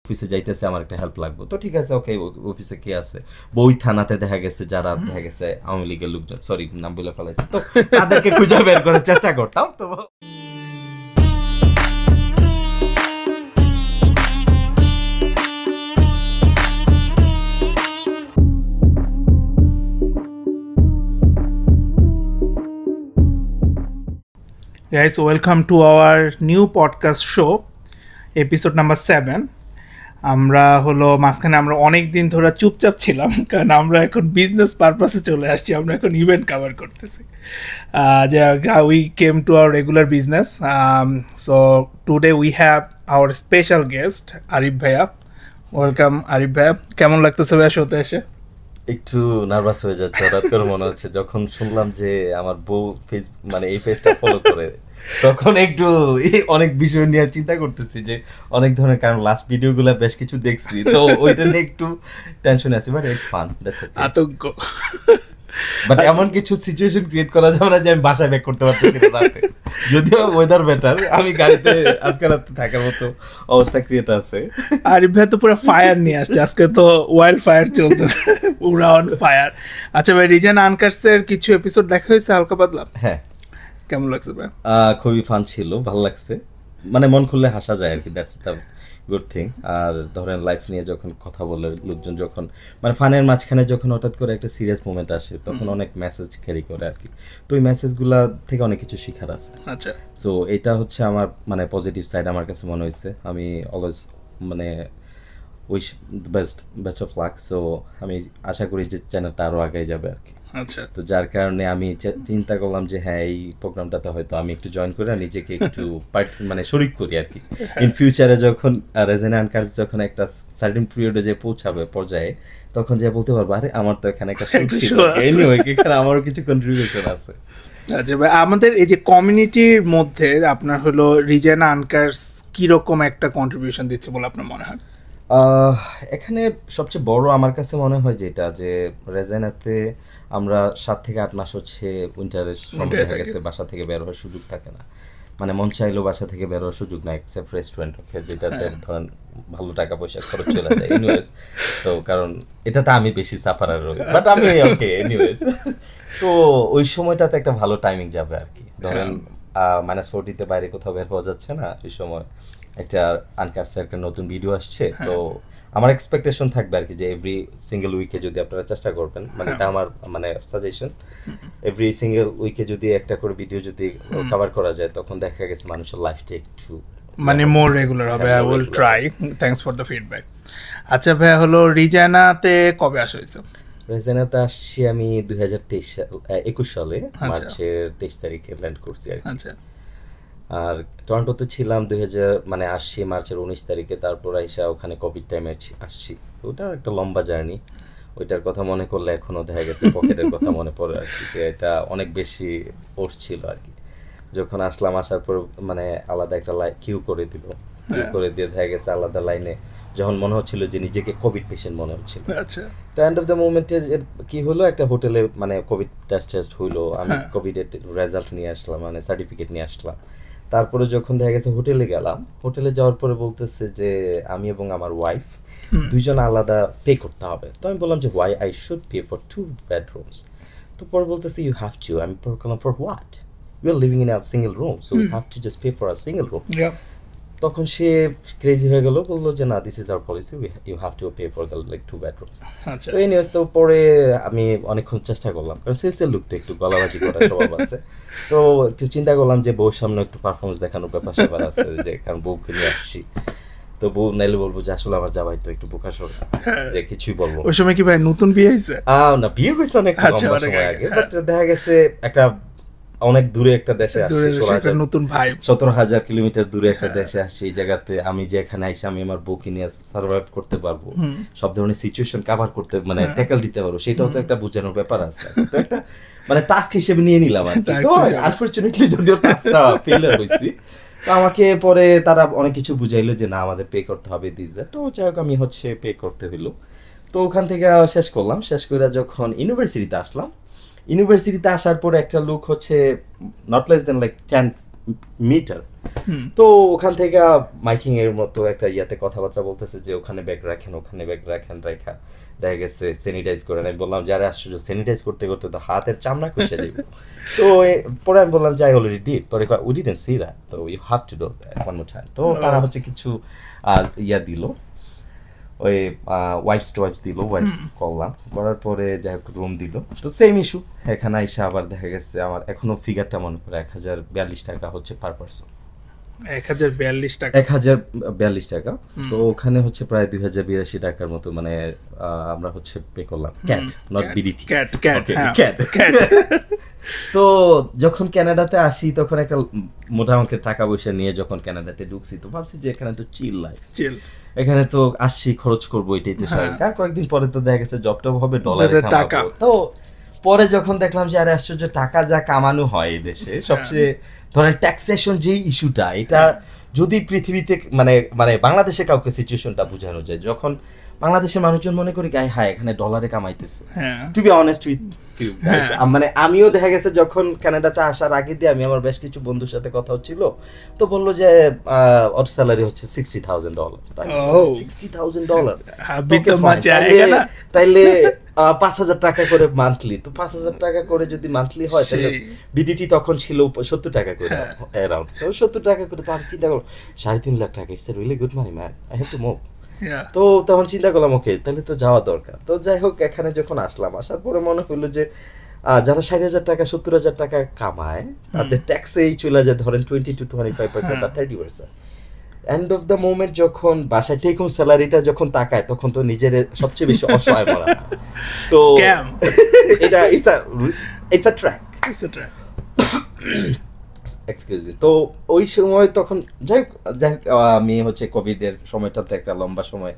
অফিসে যাইতেছে, আমার একটা হেল্প লাগবে, তো ঠিক আছে ওকে, অফিসে কে আছে, বই থানাতে দেখা গেছে যারা দেখা গেছে আওয়ামী লীগের লোকজন, সরি নাম বলে ফেলাইছে, তো তাদেরকে খুঁজে বের করার চেষ্টা করতাম। তো Guys, welcome to our new podcast show, episode number 7. আমরা হলো মাঝখানে আমরা অনেক দিন ধরে চুপচাপ ছিলাম, কারণ আমরা এখন বিজনেস পারপাসে চলে আসছি, আমরা এখন ইভেন্ট কভার করতেছি। We came to our regular business. So today we have our special guest, Arif Bhaiya. Welcome, Arif Bhaiya. কেমন লাগতেছে ভাইয়া শোতে এসে? একটু নার্ভাস হয়ে যাচ্ছে, হঠাৎ করে মনে হচ্ছে যখন শুনলাম যে আমার বউ মানে এই পেজটা ফলো করে, তখন একটু অনেক বিষয় নিয়ে চিন্তা করতেছি, যে অনেক ধরনের, কারণ লাস্ট ভিডিওগুলো বেশ কিছু দেখছি, তো ওইটা নিয়ে একটু টেনশন আছে, but it's fun, that's okay. আতঙ্ক, বাট এমন কিছু সিচুয়েশন ক্রিয়েট করা যাবে না যে আমি বাসায় ব্যাক করতে পারতেছি না রাতে, যদিও ওয়েদার বেটার, আমি গাড়িতে আজকে রাতে থাকার মতো অবস্থা ক্রিয়েট আছে। আরিফ ভাই তো পুরো ফায়ার নিয়ে আসছে, আজকে তো ওয়াইল্ড ফায়ার চলতেছে, পুরা অন ফায়ার। আচ্ছা ভাই, রিজন আনকাটস এর কিছু এপিসোড দেখা হয়েছে হালকা পাতলা? হ্যাঁ, কেমন লাগছে ভাই? খুবই ফান ছিল, ভালো লাগছে, মানে মন খুললে হাসা যায় আর কি, দ্যাটস দ্য গুড থিং। আর ধরেন লাইফ নিয়ে যখন কথা বলে লোকজন, যখন মানে ফানের মাঝখানে যখন হঠাৎ করে একটা সিরিয়াস মোমেন্ট আসে, তখন অনেক মেসেজ ক্যারি করে আর কি, তো ওই মেসেজগুলা থেকে অনেক কিছু শেখার আছে। আচ্ছা, সো এটা হচ্ছে আমার মানে পজিটিভ সাইড আমার কাছে মনে হয়েছে। আমি অলওয়েজ মানে wish best of luck. So আমি আশা করি যে চ্যানেলটা আরও আগে যাবে আর কি। আচ্ছা, তো যার কারণে আমি চিন্তা করলাম যে হ্যাঁ, এই প্রোগ্রামটাতে হয়তো আমি একটু জয়েন করে নিজেকে একটু মানে শরিক করি আর কি। ইন ফিউচারে যখন রেজেনা আনকাটস যখন একটা সার্টেন পিরিয়ডে যে পৌঁছাবে পর্যায়ে, তখন যে বলতে পারবো আরে আমার তো এখানে একটা এখানে আমারও কিছু কন্ট্রিবিউশন আছে। আচ্ছা ভাই, আমাদের এই যে কমিউনিটির মধ্যে আপনার হলো রিজেনা আনকাটস কিরকম একটা কন্ট্রিবিউশন দিচ্ছে বলে আপনার মনে হয়? এখানে সবচেয়ে বড় আমার কাছে মনে হয় যেটা, যে রেজেনাতে আমরা 7 থেকে 8 মাস হচ্ছে উইন্টারের সময় দেখা গেছে বাসা থেকে বের হওয়ার সুযোগ থাকে না, মানে মন চাইলেও বাসা থেকে বের হওয়ার সুযোগ না, এক্সেপ্ট রেস্টুরেন্ট, ওকে, যেটাতে ধরেন ভালো টাকা পয়সা খরচ চলে যায়। এনিওয়েজ, তো কারণ এটাতে আমি বেশি সাফারার রই, বাট আমি ওকে এনিওয়েজ। তো ওই সময়টাতে একটা ভালো টাইমিং যাবে আর কি। ধরেন -40-তে বাইরে কোথাও বের হওয়া যাচ্ছে না, এই সময় একটা আনকাটসের একটা নতুন ভিডিও আসছে, তো আমার এক্সপেকটেশন থাকবে আর কি যে এভরি সিঙ্গেল উইকে যদি আপনারা চেষ্টা করবেন, মানে এটা আমার মানে সাজেশন, এভরি সিঙ্গেল উইকে যদি একটা করে ভিডিও যদি কভার করা যায়, তখন দেখা গেছে মানুষের লাইফটা একটু মানে মোর রেগুলার হবে। I will try, thanks for the feedback. আচ্ছা ভাই, হলো রিজেনাতে কবে আসা হয়েছে? রেজেনাতে আসছি আমি 2021 সালে মার্চের 23 তারিখে ল্যান্ড করছি আর কি। আচ্ছা, আর টরন্টোতে ছিলাম 2000 মানে আসছি মার্চের 19 তারিখে, তারপর আইসা ওখানে কোভিড টাইমে আসছি। ওটা একটা লম্বা জার্নি, ওইটার কথা মনে করলে এখনো দেখা গেছে পকেটের কথা মনে পড়ে আর কি, যে এটা অনেক বেশি ফোর্স ছিল আর কি। যখন আসলাম, আসার পর মানে আলাদা একটা কিউ করে দিল, কিউ করে দিয়ে দেখা গেছে আলাদা লাইনে, যখন মনে হচ্ছিল যে নিজেকে কোভিড পেশেন্ট মনে হচ্ছিল। আচ্ছা, তো এন্ড অফ দ্য মোমেন্টে কি হলো, একটা হোটেলে মানে কোভিড টেস্ট হইলো, আমি কোভিডের রেজাল্ট নিয়ে আসলাম, মানে সার্টিফিকেট নিয়ে আসলাম। তারপরে যখন দেখা গেছে হোটেলে গেলাম, হোটেলে যাওয়ার পরে বলতেছে যে আমি এবং আমার ওয়াইফ দুইজন আলাদা পে করতে হবে। তো আমি বললাম যে why I should pay for 2 bedrooms। তো পরে বলতেছে ইউ হ্যাভ টু। আমি বললাম for what, you are living in a single room, so you have to just pay for a single room. তখন সে ক্রেজি হয়ে গেল, বললো যে না, this is our policy, you have to pay for the like 2 bedrooms। তো এই news, তো পরে আমি অনেকক্ষণ চেষ্টা করলাম, কারণ সেলসের লোক তো একটু গলাবাজি করার স্বভাব আছে, তো একটু চিন্তা করলাম যে বউর সামনে একটু পারফরমেন্স দেখানোর ব্যাপার স্যাপার আছে, যে কারণ বউকে নিয়ে আসছি, তো বউ নাইলে বলবো যে আসলে আমার জামাই তো একটু বোকা শোক, যে কিছুই বলবো। ওই সময় কি ভাই নতুন বিয়ে হয়েছে? না, বিয়ে হয়েছে অনেক লম্বা সময় আগে, বাট দেখা গেছে একটা অনেক দূরে একটা দেশে আসছি, 17,000 কিলোমিটার দূরে একটা দেশে আসছি। এই জায়গাতে আমি যে এখানে আইসি, আমি আমার বউকে নিয়ে সার্ভাইভ করতে পারবো, সব ধরনের সিচুয়েশন কভার করতে, মানে ট্যাকল দিতে পারবো, সেটাও তো একটা বোঝানোর ব্যাপার আছে। তো একটা মানে টাস্ক হিসেবে নিয়ে নিলাম আর কি। আনফরচুনেটলি যদিও টাস্কটা ফেলিয়ার হয়েছি, তো আমাকে পরে তারা অনেক কিছু বুঝাইলো যে না, আমাদের পে করতে হবে দিছে। তো যাই হোক, আমি হচ্ছে পে করতে হইলো। তো ওখান থেকে শেষ করলাম, শেষ করে যখন ইউনিভার্সিটিতে আসলাম, ইউনিভার্সিটিতে আসার পরে একটা লোক হচ্ছে not less than like metre. তো ওখান থেকে মাইকিং এর মতো একটা ইয়াতে কথাবার্তা বলতেছে যে ওখানে ব্যাগ রাখেন, ওখানে ব্যাগ রাখেন, রেখা দেখা গেছে স্যানিটাইজ করেন। আমি বললাম যারা আশ্চর্য, স্যানিটাইজ করতে করতে তো হাতের চামড়া খসে যাবে। তো পরে আমি বললাম যে আই অলরেডি ডিড। পরে উই ডিডন্ট সি দ্যাট, তো you have to do that one more time. তো তারা হচ্ছে কিছু ইয়া দিল, ওই ওয়াইপস দিল, ওয়াইপস করলাম, করার পরে যাই হোক রুম দিল। তো সেম ইস্যু, এখানে এসে আবার দেখা গেছে আমার এখনো ফিগারটা মনে পড়ে 1042 টাকা হচ্ছে পার পারসন। 1042 টাকা, 1042 টাকা। তো ওখানে হচ্ছে প্রায় 2082 টাকার মতো, মানে আমরা হচ্ছে পে করলাম ক্যাট, নট বিডিটি, ক্যাট। তো যখন কানাডাতে আসি তখন একটা মোটা অঙ্কের টাকা পয়সা নিয়ে যখন কানাডাতে ঢুকছি, তো ভাবছি যে এখানে তো চিল লাইফ, এখানে তো আসছি খরচ করবো এটাইতে সারা। আর কয়েকদিন পরে তো দেখা গেছে জবটা হবে, ডলারে টাকা। তো পরে যখন দেখলাম যে আরে আশ্চর্য, টাকা যা কামানো হয় এই দেশে, সবচেয়ে ধরেন ট্যাক্সেশন যে ইস্যুটা, এটা যদি পৃথিবীতে মানে মানে বাংলাদেশে কাউকে সিচুয়েশনটা বোঝানো যায়, যখন বাংলাদেশের মানুষজন মনে করি গায়ে হায় এখানে ডলারে কামাইতেছে। To be honest with you, মানে আমিও দেখা গেছে যখন কানাডাতে আসার আগে দিয়ে আমি আমার বেশ কিছু বন্ধুর সাথে কথা হচ্ছিল, তো বললো যে ওর স্যালারি হচ্ছে $60,000। $60,000 তাইলে 5,000 টাকা করে মান্থলি। তো 5,000 টাকা করে যদি মান্থলি হয় তাহলে বিডিটি তখন ছিল 70 টাকা করে অ্যারাউন্ড। তো 70 টাকা করে তো আমি চিন্তা করলাম 3.5 লাখ টাকা, it's really good money man, I have to move. তো তখন চিন্তা করলাম ওকে তাহলে তো যাওয়া দরকার। তো যাই হোক এখানে যখন আসলাম, আসার পরে মনে হলো যে যারা 60,000 টাকা 70,000 টাকা কামায় তাদের ট্যাক্সেই চলে যায় ধরেন 20 to 25% বা 30%। এন্ড অফ দ্য মোমেন্ট যখন বাসায় টেক হোম স্যালারিটা যখন তাকায় তখন তো নিজের সবচেয়ে বেশি অসহায় মনে হয়। তো এটা it's a track. Excuse me. তো ওই সময় তখন যাই হোক আমি হচ্ছে কোভিডের সময়টাতে একটা লম্বা সময়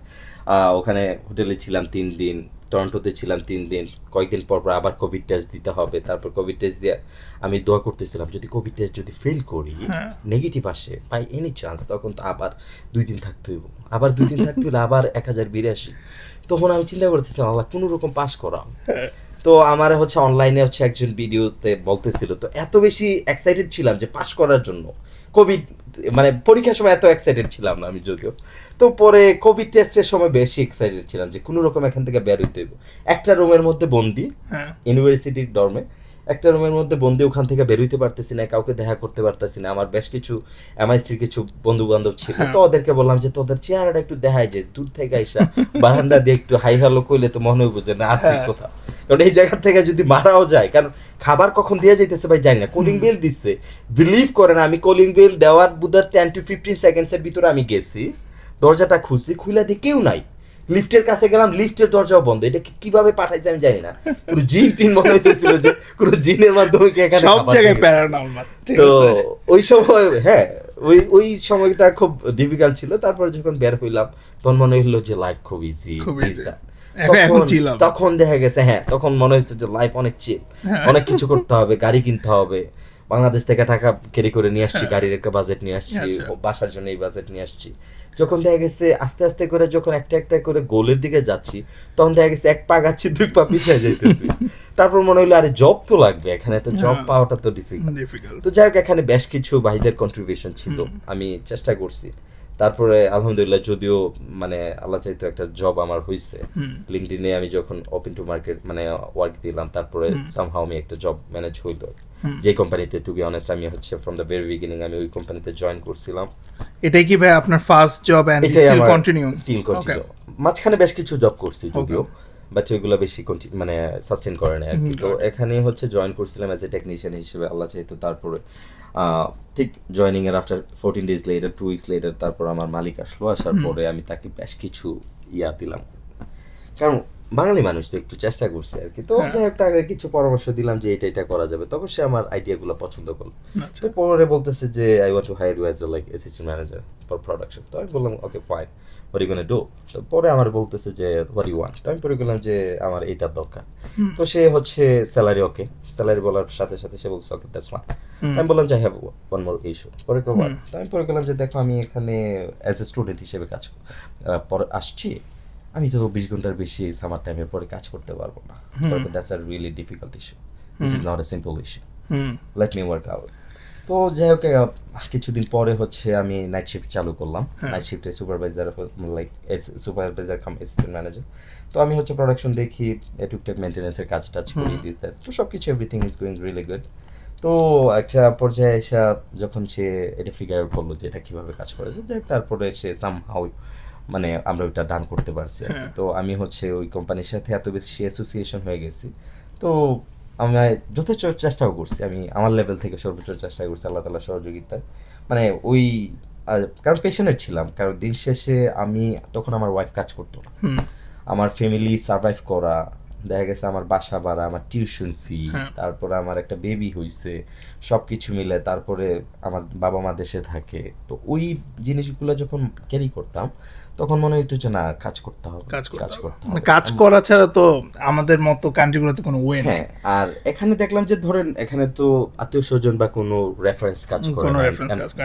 ওখানে হোটেলে ছিলাম 3 দিন, টরন্টোতে ছিলাম 3 দিন। কয়েকদিন পর পর আবার কোভিড টেস্ট দিতে হবে। তারপর কোভিড টেস্ট দিয়ে আমি দোয়া করতেছিলাম যদি কোভিড টেস্ট যদি ফেল করি, নেগেটিভ আসে বাই এনি চান্স, তখন তো আবার 2 দিন থাকতে হইব, আবার 2 দিন থাকতে হইলে আবার 1082। তখন আমি চিন্তা করতেছিলাম আল্লাহ কোনো রকম পাস করাও। তো আমার হচ্ছে অনলাইনে হচ্ছে একজন ভিডিওতে বলতেছিল, তো এত বেশি এক্সাইটেড ছিলাম যে পাস করার জন্য। কোভিড মানে পরীক্ষার সময় এত এক্সাইটেড ছিলাম না আমি যদিও। তো পরে কোভিড টেস্টের সময় বেশি এক্সাইটেড ছিলাম যে কোনো রকম এখান থেকে বের হইতে হইব। একটা রুমের মধ্যে বন্দি, ইউনিভার্সিটির ডর্মে একটা রুমের মধ্যে বন্দি, ওখান থেকে বের হইতে পারতেছি না, কাউকে দেখা করতে পারতেছি না। আমার বেশ কিছু এমআইএসটির কিছু বন্ধু বান্ধব ছিল, তো ওদেরকে বললাম যে তোদের চেহারাটা একটু দেখাই যায়, দূর থেকে আইসা বারান্দা দিয়ে একটু হাই হ্যালো কইলে তো মনে হইব যে না আসি কোথাও। কারণ এই জায়গা থেকে যদি মারাও যায়, কারণ খাবার কখন দিয়ে যাইতেছে ভাই জানি না। কলিং বেল দিচ্ছে, বিলিভ করেন আমি কলিং বেল দেওয়ার বুধার 10 to 15 সেকেন্ডসের ভিতরে আমি গেছি, দরজাটা খুলছি, খুলে দিয়ে কেউ নাই। লিফটের কাছে গেলাম, লিফটের দরজাও বন্ধ। এটা কিভাবে পাঠাইছে আমি জানি না, পুরো জিন টিন মনে হইতেছিল যে পুরো জিনের মাধ্যমে কি এখানে সব জায়গায় প্যারানর্মাল। তো ওই সময় হ্যাঁ ওই সময়টা খুব ডিফিকাল্ট ছিল। তারপর যখন বের হইলাম তখন মনে হইলো যে লাইফ খুব ইজি। তখন দেখা গেছে তখন মনে হয়েছে যে লাইফ অনেক চিল, অনেক কিছু করতে হবে, গাড়ি কিনতে হবে। বাংলাদেশ থেকে টাকা ক্যারি করে নিয়ে আসছি, গাড়ির একটা বাজেট নিয়ে আসছি, বাসার জন্য এই বাজেট নিয়ে আসছি। যখন দেখা গেছে আস্তে আস্তে করে যখন একটা একটা করে গোলের দিকে যাচ্ছি, তখন দেখা গেছে 1 পা গাচ্ছি 2 পা পিছিয়ে যাইতেছি। তারপর মনে হলো আরে জব তো লাগবে, এখানে তো জব পাওয়াটা তো ডিফিকাল্ট। তো যাই হোক এখানে বেশ কিছু ভাইদের কন্ট্রিবিউশন ছিল, আমি চেষ্টা করছি। তারপরে আলহামদুলিল্লাহ যদিও মানে আল্লাহ চাইতো একটা জব আমার হয়েছে। লিঙ্কডইনে আমি যখন ওপেন টু মার্কেট মানে ওয়ার্ক দিলাম, তারপরে সামহাউ আমি একটা জব ম্যানেজ হইলো যে কোম্পানিতে। টু বি অনেস্ট আমি হচ্ছে ফ্রম দ্য ভেরি বিগিনিং আমি ওই কোম্পানিতে জয়েন করছিলাম। এটাই কি ভাই আপনার first job and still continue? Still continue. মাঝখানে বেশ কিছু জব করছি যদিও, বাট ওইগুলো বেশি মানে সাস্টেইন করে না আর কি। তো এখানে হচ্ছে জয়েন করছিলাম অ্যাজ এ টেকনিশিয়ান হিসেবে, আল্লাহ চাইতো। তারপরে ঠিক জয়েনিং এর after 14 days letter 2 weeks letter তারপর আমার মালিক আসলো। আসার পরে আমি তাকে বেশ কিছু দিলাম, কারণ বাঙালি মানুষ তো একটু চেষ্টা করছে আর কি। তো যাই হোক তাকে কিছু পরামর্শ দিলাম যে এটা করা যাবে। তখন সে আমার আইডিয়াগুলো পছন্দ করলো। তো পরে বলতেছে যে I want to hire you as a like assistant manager for production. তো আমি বললাম okay fine, what you gonna do? তো পরে আমার বলতেছে যে হোয়াট ইউ ওয়ান্ট। তো আমি পরে বললাম যে আমার এইটার দরকার। তো সে হচ্ছে স্যালারি ওকে, স্যালারি বলার সাথে সাথে সে বলছে ওকে দ্যাটস ফাইন। আমি বললাম যে I have one more issue. পরে তো আমি পরে বললাম যে দেখো আমি এখানে অ্যাজ এ স্টুডেন্ট হিসেবে কাজ পরে আসছি, আমি তো 20 ঘন্টার বেশি সামার টাইমের পরে কাজ করতে পারবো না। That's a really difficult issue, this is not a simple issue, let me work out. তো তো যাই হোক কিছুদিন পরে হচ্ছে আমি নাইট শিফট চালু করলাম, নাইট শিফটে সুপারভাইজার লাইক সুপারভাইজার কাম অ্যাসিস্ট্যান্ট ম্যানেজার। তো আমি হচ্ছে প্রোডাকশন দেখি, টুকটাক মেনটেন্যান্সের কাজ টাজ করি, দিস দ্যাট, তো সব কিছু everything is going really good. তো একটা পর্যায়ে এসে যখন সে এটা ফিগার আউট করলো যে এটা কীভাবে কাজ করে, যাই তারপরে সে সামহাউ মানে আমরা ওইটা ডান করতে পারছি আর কি। তো আমি হচ্ছে ওই কোম্পানির সাথে এত বেশি অ্যাসোসিয়েশন হয়ে গেছি, তো আমি যথেষ্ট চেষ্টাও করছি, আমি আমার লেভেল থেকে সর্বোচ্চ চেষ্টা করছি আল্লাহ তাআলার সহযোগিতায়, মানে ওই কারণ পেশেন্ট ছিলাম, কারণ দিন শেষে আমি তখন আমার ওয়াইফ কাজ করতো না, আমার ফ্যামিলি সার্ভাইভ করা, দেখা গেছে আমার বাসা ভাড়া, আমার টিউশন ফি, তারপরে আমার একটা বেবি হইছে, সব কিছু মিলে তারপরে আমার বাবা মা দেশে থাকে, তো ওই জিনিসগুলো যখন ক্যারি করতাম তখন মনে হইতো যে না কাজ করতে হবে, কাজ করা ছাড়া তো আমাদের মতো কান্ট্রিগুলোতে কোনো ওয়ে নেই। আর এখানে দেখলাম যে ধরেন এখানে তো আত্মীয় স্বজন বা কোনো রেফারেন্স কাজ করে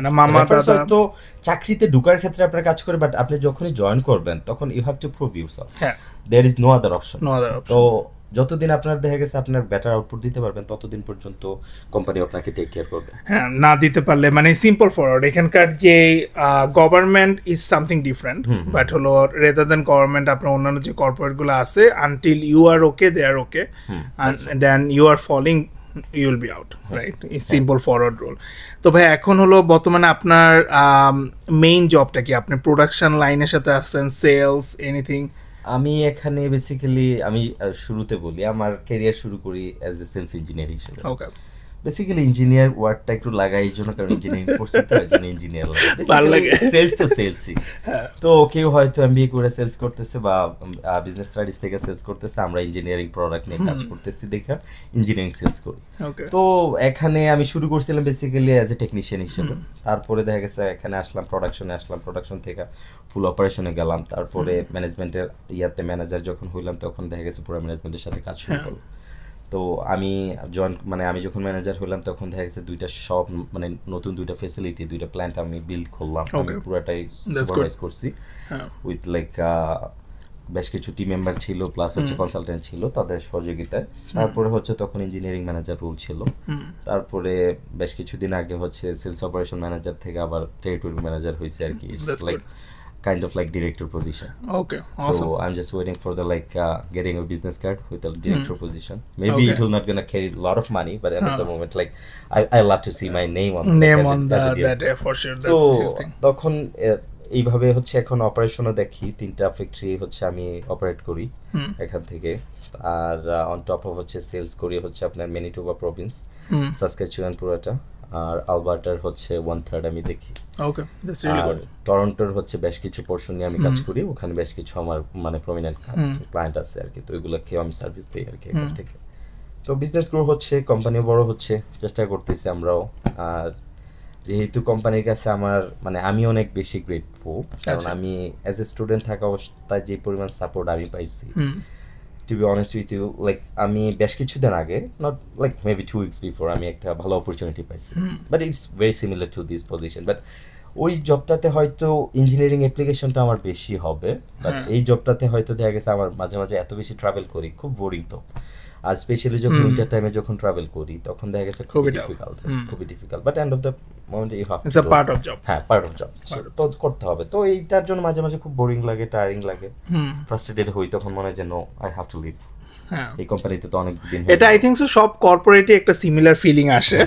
না, মামা দাদা তো চাকরিতে ঢোকার ক্ষেত্রে আপনার কাজ করে, বাট আপনি যখনই জয়েন করবেন তখন you have to prove yourself, there is no other option. তো যতদিন আপনার দেখা গেছে আপনার বেটার আউটপুট দিতে পারবেন ততদিন পর্যন্ত কোম্পানি আপনাকে টেক কেয়ার করবে। হ্যাঁ, না দিতে পারলে মানে সিম্পল ফরওয়ার্ড, এখানকার যে government is something different, but হলো রেদার দেন গভর্নমেন্ট আপনার অন্যান্য যে কর্পোরেটগুলো আছে, until you are okay they are okay, and then you are falling you will be out, right? Is simple forward role. তো ভাই এখন হলো বর্তমানে আপনার মেইন জবটা কি? আপনি প্রোডাকশন লাইনের সাথে আছেন, সেলস, এনিথিং? আমি এখানে বেসিক্যালি আমি শুরুতে বলি আমার ক্যারিয়ার শুরু করি অ্যাজ এ সেলস ইঞ্জিনিয়ার হিসেবে। ওকে, বেসিক্যালি ইঞ্জিনিয়ার ওয়ার্ডটা একটু লাগাই এই জন্য, কারণ ইঞ্জিনিয়ারিং করছি তো এই জন্য ইঞ্জিনিয়ার লাগে। সেলস তো সেলসই, তো কেউ হয়তো এমবিএ করে সেলস করতেছে বা বিজনেস স্টাডিজ থেকে সেলস করতেছে, আমরা ইঞ্জিনিয়ারিং প্রোডাক্ট নিয়ে কাজ করতেছি দেখে ইঞ্জিনিয়ারিং সেলস করি। তো এখানে আমি শুরু করছিলাম বেসিক্যালি অ্যাজ এ টেকনিশিয়ান হিসেবে, তারপরে দেখা গেছে এখানে আসলাম প্রোডাকশনে, প্রোডাকশন থেকে ফুল অপারেশনে গেলাম, তারপরে ম্যানেজমেন্টের ইয়াতে ম্যানেজার যখন হইলাম তখন দেখা গেছে পুরো ম্যানেজমেন্টের সাথে কাজ শুরু করলাম। তো আমি আমি যখন ম্যানেজার হলাম তখন দেখা গেছে দুইটা শপ, মানে নতুন দুইটা ফ্যাসিলিটি, দুইটা প্ল্যান্ট আমি বিল্ড করলাম, আমি পুরোটাই সুপারভাইজ করছি উইথ লাইক বেশ কিছু টিম মেম্বার ছিল, প্লাস হচ্ছে কনসালটেন্ট ছিল, তাদের সহযোগিতায়। তারপরে হচ্ছে তখন ইঞ্জিনিয়ারিং ম্যানেজার রোল ছিল, তারপরে বেশ কিছুদিন আগে হচ্ছে সেলস অপারেশন ম্যানেজার থেকে আবার টেরিটরি ম্যানেজার হয়েছে আর কি, like kind of like director position. Okay, awesome. So I'm just waiting for the like getting a business card with a director position. Maybe it will not gonna carry a lot of money, but at the moment like I love to see my name on that for sure. That's interesting. তখন এইভাবে হচ্ছে এখন অপারেশনও দেখি, 3টা factory হচ্ছে আমি operate করি এখান থেকে, আর অন টপ অফ হচ্ছে সেলস করি হচ্ছে আপনার ম্যানিটোবা প্রভিন্স, সাসকাচুয়ান পুরোটা, আর আলবার্টার হচ্ছে 1/3 আমি দেখি। ওকে, দ্যাটস রিয়েলি গুড। টরন্টোর হচ্ছে বেশ কিছু পোরশন নিয়ে আমি কাজ করি, ওখানে বেশ কিছু আমার মানে প্রমিনেন্ট ক্লায়েন্ট আছে আর কি, তো ওইগুলোকে আমি সার্ভিস দিই আর কি এখান থেকে। তো বিজনেস গ্রো হচ্ছে, কোম্পানিও বড় হচ্ছে, চেষ্টা করতেছি আমরাও। আর যেহেতু কোম্পানির কাছে আমার মানে আমি অনেক বেশি গ্রেটফুল, কারণ আমি অ্যাজ এ স্টুডেন্ট থাকা অবস্থায় যে পরিমাণ সাপোর্ট আমি পাইছি, to be honest with you, like আমি বেশ কিছুদিন আগে, not like maybe 2 weeks before, আমি একটা ভালো অপরচুনিটি পাইছি, but it's very similar to this position, but ওই জবটাতে হয়তো ইঞ্জিনিয়ারিং অ্যাপ্লিকেশনটা আমার বেশি হবে, বাট এই জবটাতে হয়তো দেখা গেছে আমার মাঝে মাঝে এত বেশি ট্রাভেল করি, খুব বোরিং। তো আর স্পেশালি যখন উইন্টার টাইমে যখন ট্রাভেল করি তখন দেখা গেছে খুবই difficult, but end of the moment you have it's a part of job. হ্যাঁ, পার্ট অফ জব, তো করতে হবে। তো এইটার জন্য মাঝে মাঝে খুব বোরিং লাগে, টায়ারিং লাগে, ফ্রাস্ট্রেটেড হই, তখন মনে হয় যে no, I have to leave. এই কোম্পানিতে তো অনেক দিন, এটা আই থিংক সো সব কর্পোরেটে একটা সিমিলার ফিলিং আসে,